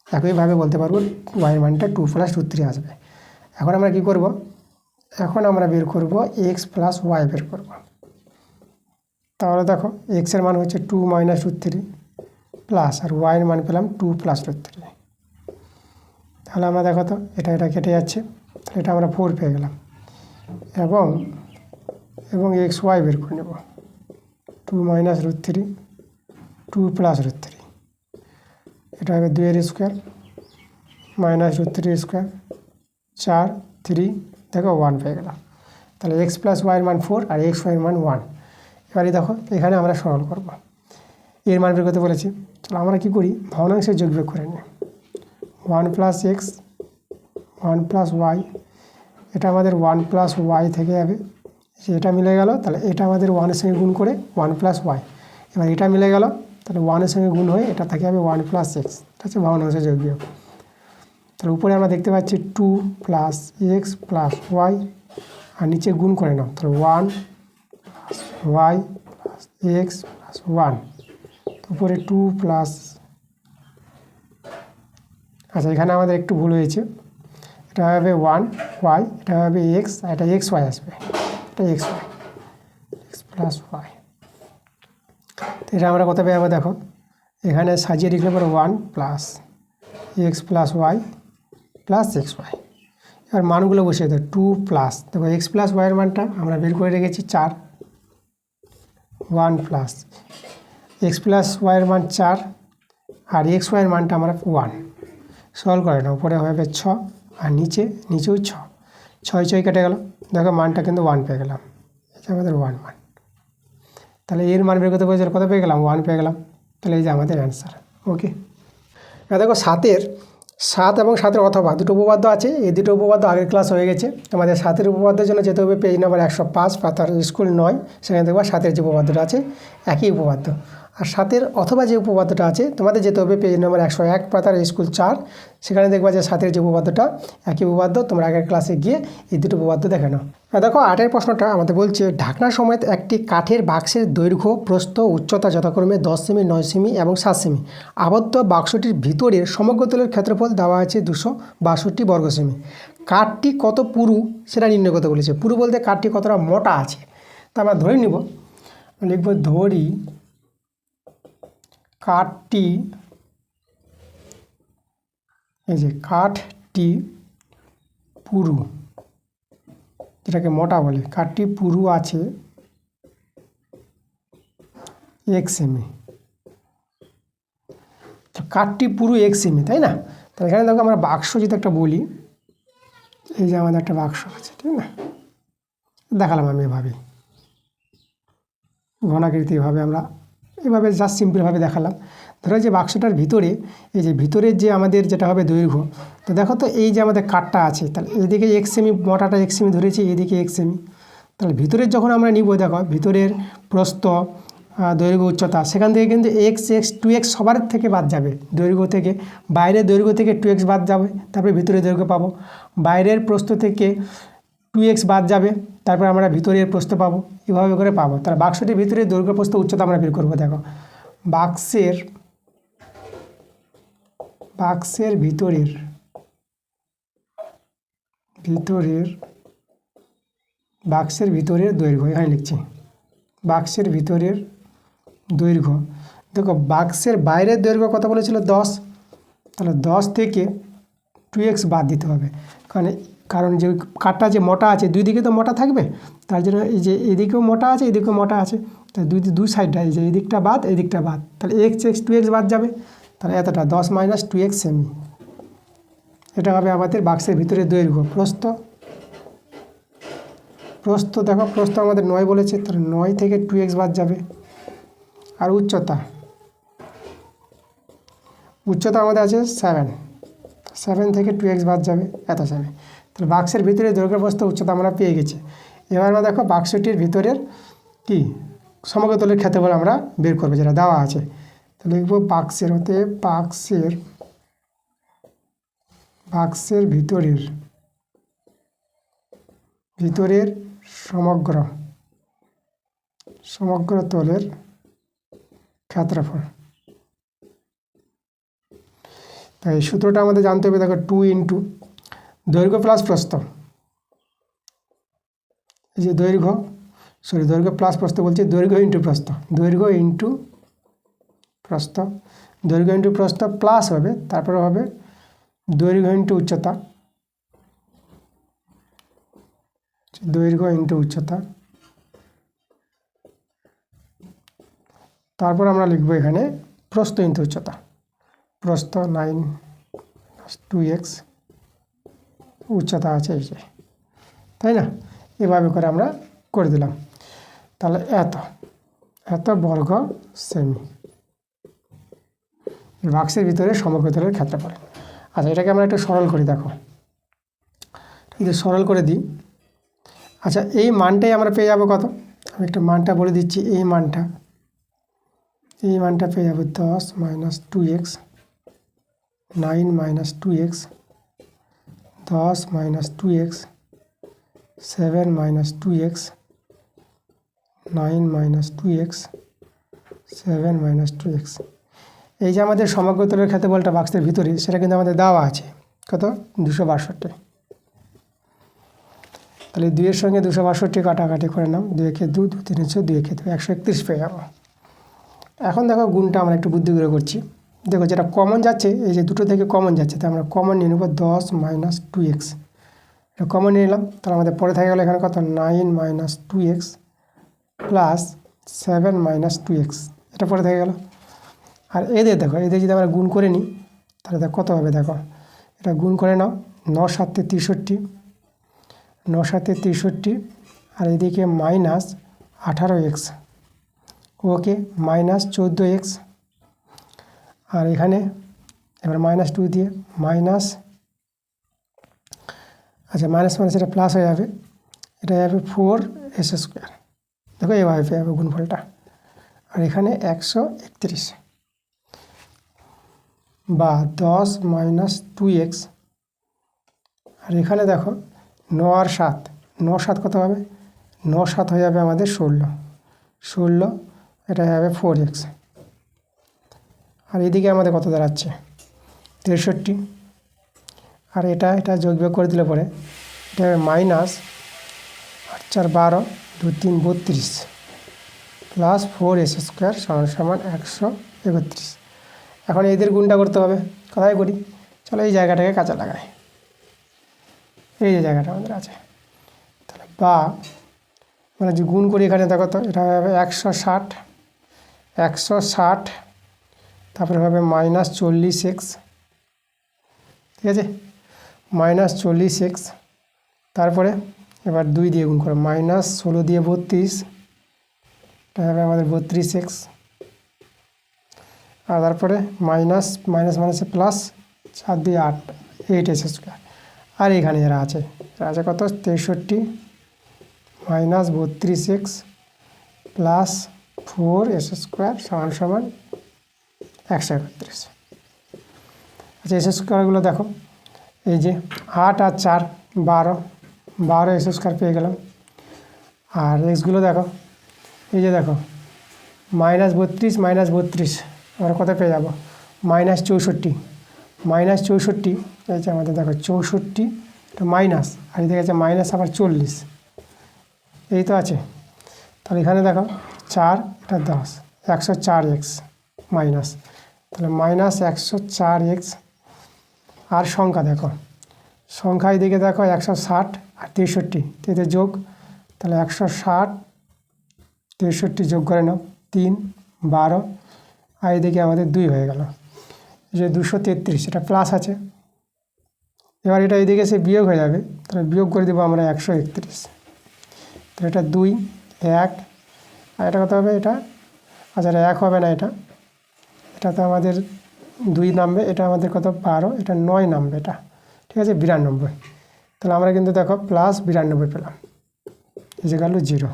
একইভাবে বলতে পারবো ওয়াইয়ের মানটা 2 প্লাস √3 আসবে। এখন আমরা কি করব, এখন আমরা বের করব এক্স প্লাস ওয়াই বের করব। তাহলে দেখো এক্সের মান হচ্ছে 2 মাইনাস রুট থ্রি প্লাস, আর ওয়াইয়ের মান পেলাম 2 প্লাস রুট থ্রি। তাহলে আমরা দেখো তো এটা কেটে যাচ্ছে, তাহলে এটা আমরা 4 পেয়ে গেলাম। এবং এক্স ওয়াই বের করে নেব, 2 minus root three 2 plus root three, এটা হবে 2 এর square minus root three square 4 3 দেখো 1 পেয়ে গেলাম। তাহলে এক্স প্লাস ওয়াইয়ের মান 4 আর এক্স ওয়াইয়ের মান 1। এবারে দেখো এখানে আমরা সরল করব, এর মান বের করতে বলেছি। চলো আমরা কী করি, ভগ্নাংশের যোগ বিয়োগ করে নিই। 1 প্লাস এক্স 1 প্লাস ওয়াই, এটা আমাদের 1 প্লাস ওয়াই থেকে যাবে, এটা মিলে গেল, তাহলে এটা আমাদের 1-এর সঙ্গে গুণ করে 1 প্লাস ওয়াই। এবার এটা মিলে গেল, তাহলে 1-এর সঙ্গে গুণ হয়ে এটা থেকে যাবে 1 প্লাস এক্স, এটা হচ্ছে ভগ্নাংশের যোগ বিয়োগ। তাহলে উপরে আমরা দেখতে পাচ্ছি 2 প্লাস এক্স প্লাস ওয়াই, আর নিচে গুণ করে নাও, তাহলে 1 plus Y plus X plus 1, উপরে 2 প্লাস, আচ্ছা এখানে আমাদের একটু ভুল হয়েছে, এটা হবে 1 ওয়াই, এটা হবে এক্স, আর এটা এক্স ওয়াই আসবে, এটা X Y X plus Y. তো এটা আমরা কত পেয়ে যাবো দেখো, এখানে সাজিয়ে লিখলে পরে 1 plus X plus Y plus X Y. এবার মানগুলো বসিয়ে দেবো, 2 প্লাস, দেখো এক্স প্লাস ওয়াইয়ের মানটা আমরা বের করে রেখেছি 4, 1 প্লাস এক্স প্লাস ওয়াইয়ের মান 4 আর এক্স ওয়াইয়ের মানটা আমরা 1, সলভ করে না, উপরে হবে 6 আর নিচেও 6, 6 কেটে গেল, দেখো মানটা কিন্তু 1 পেয়ে গেলাম, এটা আমাদের 1 মান। তাহলে এর মান বের করতে বলেছে, কত পেয়ে গেলাম, 1 পেয়ে গেলাম। তাহলে এই যে আমাদের অ্যান্সার। ওকে, এবার দেখো 7 এবং 7-এর অথবা দুটো উপপাদ্য আছে, এই দুটো উপপাদ্য আগের ক্লাস হয়ে গেছে। আমাদের 7-এর উপপাদ্যের জন্য যেতে হবে পেজ নাম্বার 105 পাতার স্কুল 9, সেখানে দেখবা 7-এর যে উপপাদ্যটা আছে একই উপপাদ্য। আর 7-এর অথবা যে উপপাদ্যটা আছে তোমাদের যেতে হবে পেজ নাম্বার 101 পাতার স্কুল 4, সেখানে দেখবা যে 7-এর যে উপপাদ্যটা একই উপপাদ্য, তোমরা আগের ক্লাসে গিয়ে এই দুটো উপপাদ্য দেখে নাও। দেখো 8-এর প্রশ্নটা আমাদের বলছে ঢাকনা সমেত একটি কাঠের বাক্সের দৈর্ঘ্য প্রস্থ উচ্চতা যথাক্রমে 10 সেমি 9 সেমি এবং 7 সেমি, আবদ্ধ বাক্সটির ভিতরের সমগ্র তলের ক্ষেত্রফল দেওয়া আছে 262 বর্গ সেমি। কাঠটি কত পুরু সেটা নির্ণয় করতে বলেছে। পুরু বলতে কাঠটি কতটা মোটা আছে, তা আমরা ধরে নিব, লিখব ধরি কাঠটি, এই যে কাঠটি পুরু, যেটাকে মোটা বলে, কাঠটি পুরু আছে 1 সেমি। তো কাঠটি পুরু 1 সেমি, তাই না? তাহলে এখানে দেখো আমরা বাক্স যদি একটা বলি, এই যে আমাদের একটা বাক্স আছে, ঠিক না, দেখালাম আমি এভাবে ঘনাকৃতিভাবে, আমরা এভাবে জাস্ট সিম্পলভাবে দেখালাম। ধরো যে বাক্সটার ভিতরে, এই যে ভিতরের যে আমাদের যেটা হবে দৈর্ঘ্য, তো দেখো তো এই যে আমাদের কাঠটা আছে, তাহলে এদিকে 1 সেমি, মোটাটা 1 সেমি ধরেছি, এদিকে 1 সেমি। তাহলে ভিতরের যখন আমরা নিব, দেখো ভিতরের প্রস্থ দৈর্ঘ্য উচ্চতা, সেখান থেকে কিন্তু এক্স 2x সবার থেকে বাদ যাবে দৈর্ঘ্য থেকে, বাইরের দৈর্ঘ্য থেকে 2x বাদ যাবে, তারপরে ভিতরের দৈর্ঘ্য পাবো, বাইরের প্রস্থ থেকে 2x বাদ যাবে, তারপর আমরা ভিতরের প্রস্থ পাবো, এভাবে করে পাবো। তাহলে বাক্সটির ভিতরে দৈর্ঘ্য প্রস্থ উচ্চতা আমরা বের করবো। দেখো বাক্সের ভিতরের দৈর্ঘ্য, এখানে লিখছি বাক্সের ভিতরের দৈর্ঘ্য। দেখো বাক্সের বাইরের দৈর্ঘ্য কত বলেছিল 10, তাহলে 10 থেকে 2x বাদ দিতে হবে, কারণ যে কাঠটা যে মোটা আছে, দুই দিকে তো মোটা থাকবে, তার জন্য এই যে এদিকেও মোটা আছে এদিকেও মোটা আছে, তাহলে দুই সাইডটা, এই যে এদিকটা বাদ এদিকটা বাদ, তাহলে x 2x বাদ যাবে, তাহলে এতটা 10 মাইনাস 2x সেমি, এটা হবে আমাদের বাক্সের ভিতরে দৈর্ঘ্য। প্রস্থ দেখো প্রস্থ আমাদের 9 বলেছে, তাহলে 9 থেকে 2x বাদ যাবে। আর উচ্চতা আমাদের আছে 7 থেকে 2x বাদ যাবে, এত যাবে। তাহলে বাক্সের ভিতরে দৈর্ঘ্য প্রস্থ উচ্চতা আমরা পেয়ে গেছি। এবার আমরা দেখো বাক্সটির ভিতরের কি সমগ্র তলের ক্ষেত্রফল আমরা বের করবো, যেটা দেওয়া আছে। তাহলে লিখব বাক্সের ভিতরের সমগ্র তলের ক্ষেত্রফল। তাই এই সূত্রটা আমাদের জানতে হবে। দেখো 2 ইন্টু দৈর্ঘ্য প্লাস প্রস্থ, এই যে দৈর্ঘ্য সরি দৈর্ঘ্য প্লাস প্রস্থ বলছি, দৈর্ঘ্য ইন্টু প্রস্থ, দৈর্ঘ্য ইন্টু প্রস্থ, দৈর্ঘ্য ইন্টু প্রস্থ প্লাস হবে, তারপরে হবে দৈর্ঘ্য ইন্টু উচ্চতা, দৈর্ঘ্য ইন্টু উচ্চতা, তারপর আমরা লিখব এখানে প্রস্থ ইন্টু উচ্চতা, প্রস্থ 9 2x, উচ্চতা আছে এই যে, তাই না? এভাবে করে আমরা করে দিলাম। তাহলে এত বর্গ সেমি বাক্সের ভিতরে সমকোণের ক্ষেত্রফল। আচ্ছা, এটাকে আমরা একটু সরল করি, দেখো যদি সরল করে দিই, আচ্ছা এই মানটাই আমরা পেয়ে যাব কত, আমি একটু মানটা বলে দিচ্ছি। এই মানটা পেয়ে যাবো 10 - 2x, 9 - 2x, 10 - 2x, 7 - 2x, 9 - 2x, 7 - 2x। এই যে আমাদের সমগ্রতলের ক্ষেত্রফলটা বাক্সের ভিতরে, সেটা কিন্তু আমাদের দেওয়া আছে কত, 262। তাহলে 2-এর সঙ্গে 262 কাটাকাটি করে নাম, 2 2, 2 3 2, 2 2, 131 পেয়ে যাবো। এখন দেখো গুণটা আমরা একটু বুদ্ধি করে করছি। দেখো যেটা কমন যাচ্ছে, এই যে দুটো থেকে কমন যাচ্ছে, তাই আমরা কমন নিয়ে নেব 10 - 2x, এটা কমন নিয়ে নিলাম। তাহলে আমাদের পরে থাকে গেলো এখানে কত, 9 - 2x প্লাস 7 - 2x, এটা পরে থেকে গেল। আর এদের দেখো, এদের যদি আমরা গুণ করে নিই তাহলে দেখো কত হবে, দেখো এটা গুণ করে নাও, 9 × 7 = 63, 9 × 7 = 63, আর এদিকে -18x, ওকে -14x, আর এখানে এবার -2 দিয়ে মাইনাস, আচ্ছা মাইনাস এটা প্লাস হয়ে যাবে, এটা যাবে 4s²। দেখো এভাবে পেয়ে যাবে গুণফলটা। আর এখানে 131 বা 10 - 2x, আর এখানে দেখো 9 আর 7, 9 7 কত হবে, 9 7 হয়ে যাবে আমাদের 16, এটা হবে 4x। আর এদিকে আমাদের কত দাঁড়াচ্ছে, 63, আর এটা যোগ বিয়োগ করে দিলে পরে এটা হবে -8 × 4 = 12, 2 3 32 প্লাস 4s² = 131। এখন এদের গুণটা করতে হবে, কোথায় করি, চলো এই জায়গাটাকে কাজে লাগাই, এই যে জায়গাটা আমাদের আছে। তাহলে বা মানে যে গুণ করি এখানে দেখো তো, এটা হবে 160, তারপরে হবে -40x, ঠিক আছে, -40x, তারপরে এবার 2 দিয়ে গুণ করো, -16 দিয়ে 32, এটা হবে আমাদের 32x, আর তারপরে মাইনাস প্লাস 4 2 8, 8s²। আর এখানে যারা আছে কত, 63 -32x প্লাস 4s² = 131। আচ্ছা s²গুলো দেখো, এই যে 8 আর 4 12 s² পেয়ে গেলাম। আর এক্সগুলো দেখো, এই যে দেখো -32 -32 আমরা কত পেয়ে যাব, -64, এই যে আমাদের দেখো 64, এটা মাইনাস, আর এদিকে আছে মাইনাস আবার 40, এই তো আছে। তাহলে এখানে দেখো 4, এটা 10, 104x মাইনাস, তাহলে -104x। আর সংখ্যা দেখো, সংখ্যা এদিকে দেখো 160 আর 63, এতে যোগ, তাহলে 160 63 যোগ করে নাও, 3 12, আর এদিকে আমাদের 2 হয়ে গেল, এই যে 233, এটা প্লাস আছে। এবার এটা এদিকে এসে বিয়োগ হয়ে যাবে, তাহলে বিয়োগ করে দেবো আমরা 131, তাহলে এটা 2 1, আর এটা কত হবে, এটা আচ্ছা 1 হবে না, এটা তো আমাদের 2 নামবে, এটা আমাদের কত 12, এটা 9 নামবে, এটা ঠিক আছে 92। তাহলে আমরা কিন্তু দেখো প্লাস 92 পেলাম, এই যে গেল 0।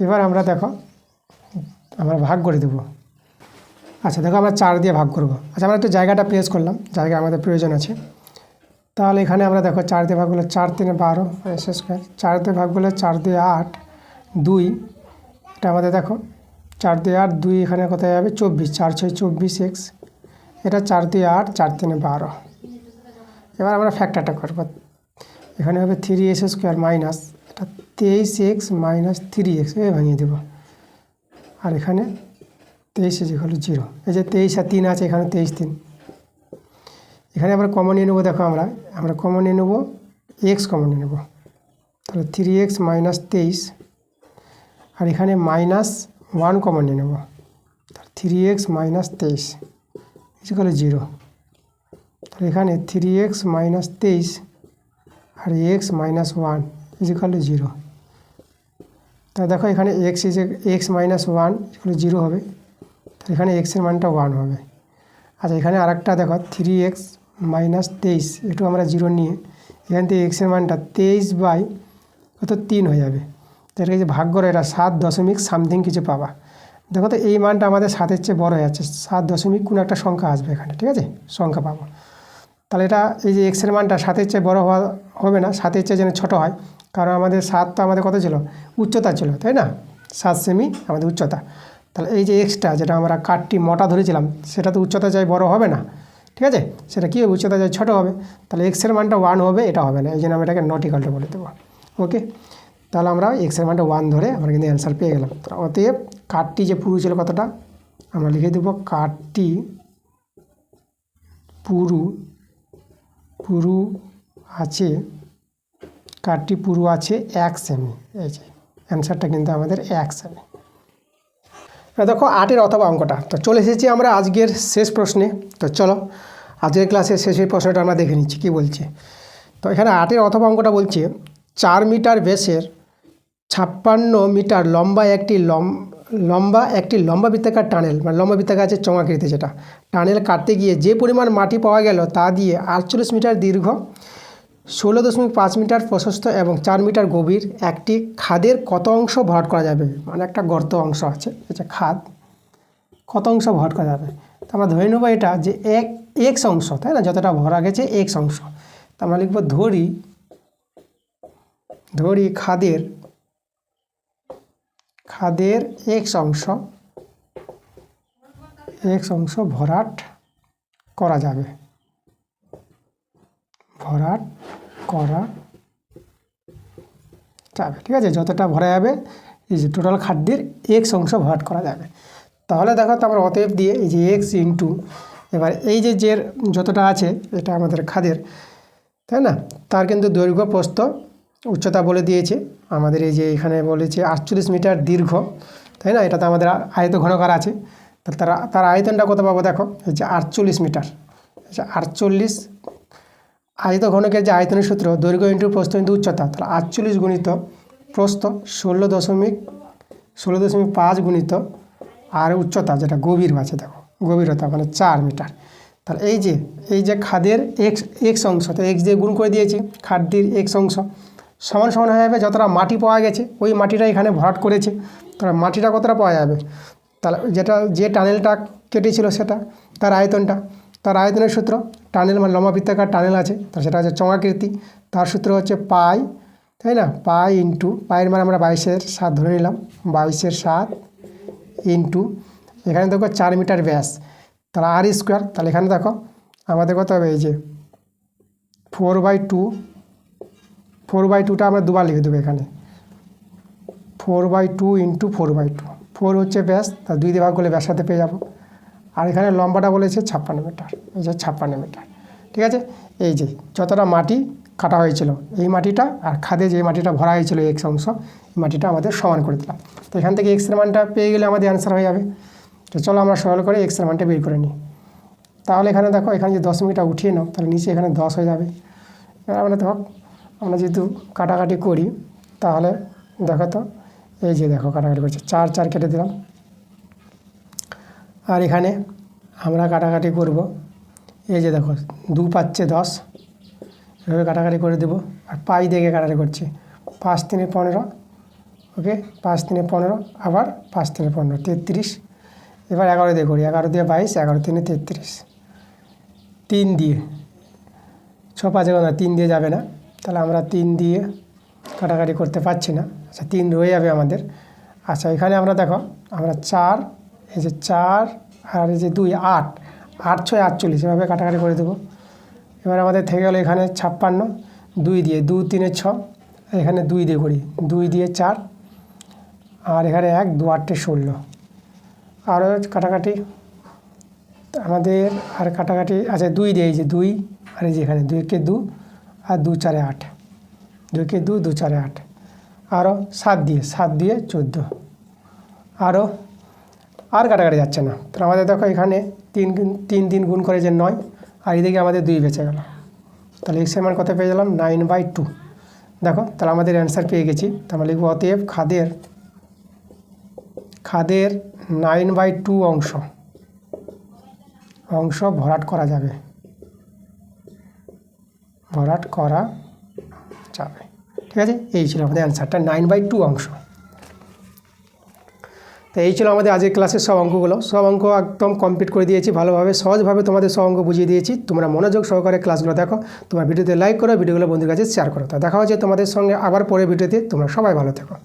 এবার আমরা দেখো আমরা ভাগ করে দেবো। আচ্ছা দেখো আমরা 4 দিয়ে ভাগ করব। আচ্ছা আমরা একটু জায়গাটা প্লেস করলাম, জায়গা আমাদের প্রয়োজন আছে। তাহলে এখানে আমরা দেখো 4 দিয়ে ভাগ করলে 4 3 12 s², 4 দিয়ে ভাগ করলে 4 2 8 2, এটা আমাদের দেখো 4 2 8 2, এখানে কোথায় যাবে 24, 4 6 24x, এটা 4 2 8 4 3 12। এবার আমরা ফ্যাক্টরটা করব, এখানে হবে 3s² মাইনাস, এটা 23x মাইনাস 3x এ ভাঙিয়ে দেব। আর এখানে 23 = 0। এই যে 23 আর 3 আছে, এখানে 23 3। এখানে আমরা কমন নিয়ে নেবো। দেখো আমরা কমন নিয়ে নেবো, x কমন নিয়ে নেব। তাহলে 3x মাইনাস 23, আর এখানে -1 কমন নিয়ে নেব। 3x minus 23 = 0। তাহলে এখানে 3x মাইনাস 23 আর x মাইনাস 1 = 0। তা দেখো এখানে x মাইনাস 1 = 0 হবে। তাহলে এখানে x এর মানটা 1 হবে। আচ্ছা, এখানে আরেকটা দেখো 3x মাইনাস 23, একটু আমরা 0 নিয়ে এখান থেকে x এর মানটা 23/3 হয়ে যাবে। তো এটাকে যে ভাগ করে এটা 7 দশমিক সামথিং কিছু পাবা। দেখো তো এই মানটা আমাদের 7-এর চেয়ে বড় হয়ে যাচ্ছে, 7 দশমিক কোনো একটা সংখ্যা আসবে এখানে, ঠিক আছে, সংখ্যা পাবো। তাহলে এটা এই যে x এর মানটা 7-এর চেয়ে বড় হবে না, 7-এর চেয়ে যেন ছোটো হয়, কারণ আমাদের 7 তো আমাদের কত ছিল, উচ্চতা ছিল, তাই না, 7 সেমি আমাদের উচ্চতা। তাহলে এই যে এক্সটা যেটা আমরা কাঠটি মোটা ধরেছিলাম, সেটা তো উচ্চতা চাই বড় হবে না, ঠিক আছে, সেটা কী হবে, উচ্চতা চাই ছোটো হবে। তাহলে x এর মানটা 1 হবে, এটা হবে না, এই জন্য আমরা এটাকে নট ইকুয়াল টু বলে দেবো। ওকে, তাহলে আমরা x এর মানটা 1 ধরে আমরা কিন্তু অ্যান্সার পেয়ে গেলাম। অতএব কাঠটি যে পুরু ছিল কতটা, আমরা লিখে দেবো কাঠটি পুরু আছে, কাঠটি পুরু আছে 1 সেমি। এই যে অ্যান্সারটা কিন্তু আমাদের 1 সেমি। দেখো 8-এর অথবা অঙ্কটা। তো চলে এসেছি আমরা আজকের শেষ প্রশ্নে। তো চলো আজকের ক্লাসের শেষের প্রশ্নটা আমরা দেখে নিচ্ছি কী বলছে। তো এখানে 8-এর অথবা অঙ্কটা বলছে 4 মিটার ব্যাসের 56 মিটার লম্বা একটি লম্বা বৃত্তাকার টানেল, মানে লম্বা বৃত্তাকার আছে চঙাকৃতি, যেটা টানেল কাটতে গিয়ে যে পরিমাণ মাটি পাওয়া গেল তা দিয়ে 48 মিটার দীর্ঘ, 16.5 মিটার প্রশস্ত এবং 4 মিটার গভীর একটি খাদের কত অংশ ভরাট করা যাবে। মানে একটা গর্ত অংশ আছে, এটা খাদ, কত অংশ ভরাট করা যাবে। তো আমরা ধরে নেবো এটা যে x অংশ, তাই না, যতটা ভরা গেছে x অংশ। তো আমরা লিখবো ধরি খাদের x অংশ ভরাট করা যাবে, ঠিক আছে, যতটা ভরা যাবে এই যে টোটাল খাদ্যের x অংশ ভরাট করা যাবে। তাহলে দেখো তো আমরা অতএব দিয়ে এই যে x ইন্টু, এবার এই যে যতটা আছে এটা আমাদের খাদের, তাই না, তার কিন্তু দৈর্ঘ্য প্রস্থ উচ্চতা বলে দিয়েছে আমাদের। এই যে এখানে বলেছে 48 মিটার দীর্ঘ, তাই না, এটা তো আমাদের আয়ত ঘনকার আছে। তার আয়তনটা কত পাবো, দেখো এই যে 48 মিটার, 48 আয়ত ঘনকের যে আয়তনের সূত্র, দৈর্ঘ্য ইন্টু প্রস্থ ইন্টু উচ্চতা, তাহলে 48 গুণিত প্রস্থ 16.5 গুণিত আর উচ্চতা যেটা গভীর আছে, দেখো গভীরতা মানে 4 মিটার। তাহলে এই যে খাদের এক্স অংশ, তো এক্স দিয়ে গুণ করে দিয়েছি, খাদ্যের এক্স অংশ সমান হয়ে যাবে যতটা মাটি পাওয়া গেছে, ওই মাটিটা এখানে ভরাট করেছে, তাহলে মাটিটা কতটা পাওয়া যাবে, তাহলে যে টানেলটা কেটেছিল সেটা তার আয়তনের সূত্র, টানেল মানে লম্বা বৃত্তাকার টানেল আছে, তা সেটা হচ্ছে চঙাকৃতি, তার সূত্র হচ্ছে পাই, তাই না, পাই ইন্টু, পায়ের মানে আমরা 22/7 ধরে নিলাম, 22/7 ইন্টু এখানে দেখো 4 মিটার ব্যাস, তাহলে r²। তাহলে এখানে দেখো আমাদের কত হবে, এই যে 4/2টা আমরা দুবার লিখে দেবো এখানে, 4/2 ইন্টু 4/2, 4 হচ্ছে ব্যাস, তা 2 দিয়ে ভাগ করলে ব্যাস সাথে পেয়ে যাবো। আর এখানে লম্বাটা বলেছে 56 মিটার, এই যে 56 মিটার, ঠিক আছে। এই যে যতটা মাটি কাটা হয়েছিল এই মাটিটা আর খাদে যে মাটিটা ভরা হয়েছিল এক্স অংশ, এই মাটিটা আমাদের সমান করে দিলাম। তো এখান থেকে এক্সের মানটা পেয়ে গেলে আমাদের অ্যান্সার হয়ে যাবে। তো চলো আমরা সরল করে এক্সের মানটা বের করে নিই। তাহলে এখানে দেখো এখানে যে দশমিকটা উঠিয়ে নাও, তাহলে নিচে এখানে 10 হয়ে যাবে। এবার আমরা যেহেতু কাটাকাটি করি, তাহলে দেখো তো এই যে দেখো কাটাকাটি করছে, 4 কেটে দিলাম। আর এখানে আমরা কাটাকাটি করব, এই যে দেখো 2 পাচ্ছে 10, এভাবে কাটাকাটি করে দেবো। আর পাই দেখে কাটাকাটি করছি, 5 3 15, ওকে, 5 3 15, আবার 5 3 15 33। এবার 11 দিয়ে করি, 11 দিয়ে 22, 11 3 33, 3 দিয়ে 6 5 না, 3 দিয়ে যাবে না, তাহলে আমরা 3 দিয়ে কাটাকাটি করতে পারছি না। আচ্ছা 3 রয়ে যাবে আমাদের। আচ্ছা এখানে আমরা দেখো আমরা 4, এই যে 4 আর এই যে 2, 8, 8 6 48, এভাবে কাটাকাটি করে দেবো। এবার আমাদের থেকে গেলো এখানে 56, 2 দিয়ে 2 3 6, এখানে 2 দিয়ে করি, 2 দিয়ে 4, আর এখানে 1 2 8 16, আরও কাটাকাটি আমাদের আর কাটাকাটি আচ্ছা 2 দিয়ে, এই যে 2 আর এই যে এখানে 2 কে 2 আর 2 4 8, 2 কে 2 2 4 8, আরও 7 দিয়ে 14, আরও আর কাটাকাটি যাচ্ছে না। তাহলে আমাদের দেখো এখানে 3 গুণ করে যে 9, আর এদিকে আমাদের 2 বেঁচে গেল। তাহলে এক্সের মান কত পেয়ে গেলাম 9/2। দেখো তাহলে আমাদের অ্যান্সার পেয়ে গেছি। তাহলে লিখব অতএব খাদের 9/2 অংশ ভরাট করা যাবে, ঠিক আছে। এই ছিল আমাদের অ্যান্সারটা 9/2 অংশ। তো এই ছিল আমাদের আজকের ক্লাসের সব অঙ্কগুলো। সব অঙ্ক একদম কমপ্লিট করে দিয়েছি ভালোভাবে, সহজভাবে তোমাদের সব অঙ্ক বুঝিয়ে দিয়েছি। তোমরা মনোযোগ সহকারে ক্লাসগুলো দেখো, তোমার ভিডিওতে লাইক করো, ভিডিওগুলো বন্ধুদের কাছে শেয়ার করো। তা দেখা হচ্ছে তোমাদের সঙ্গে আবার পরে ভিডিওতে। তোমরা সবাই ভালো থেকো।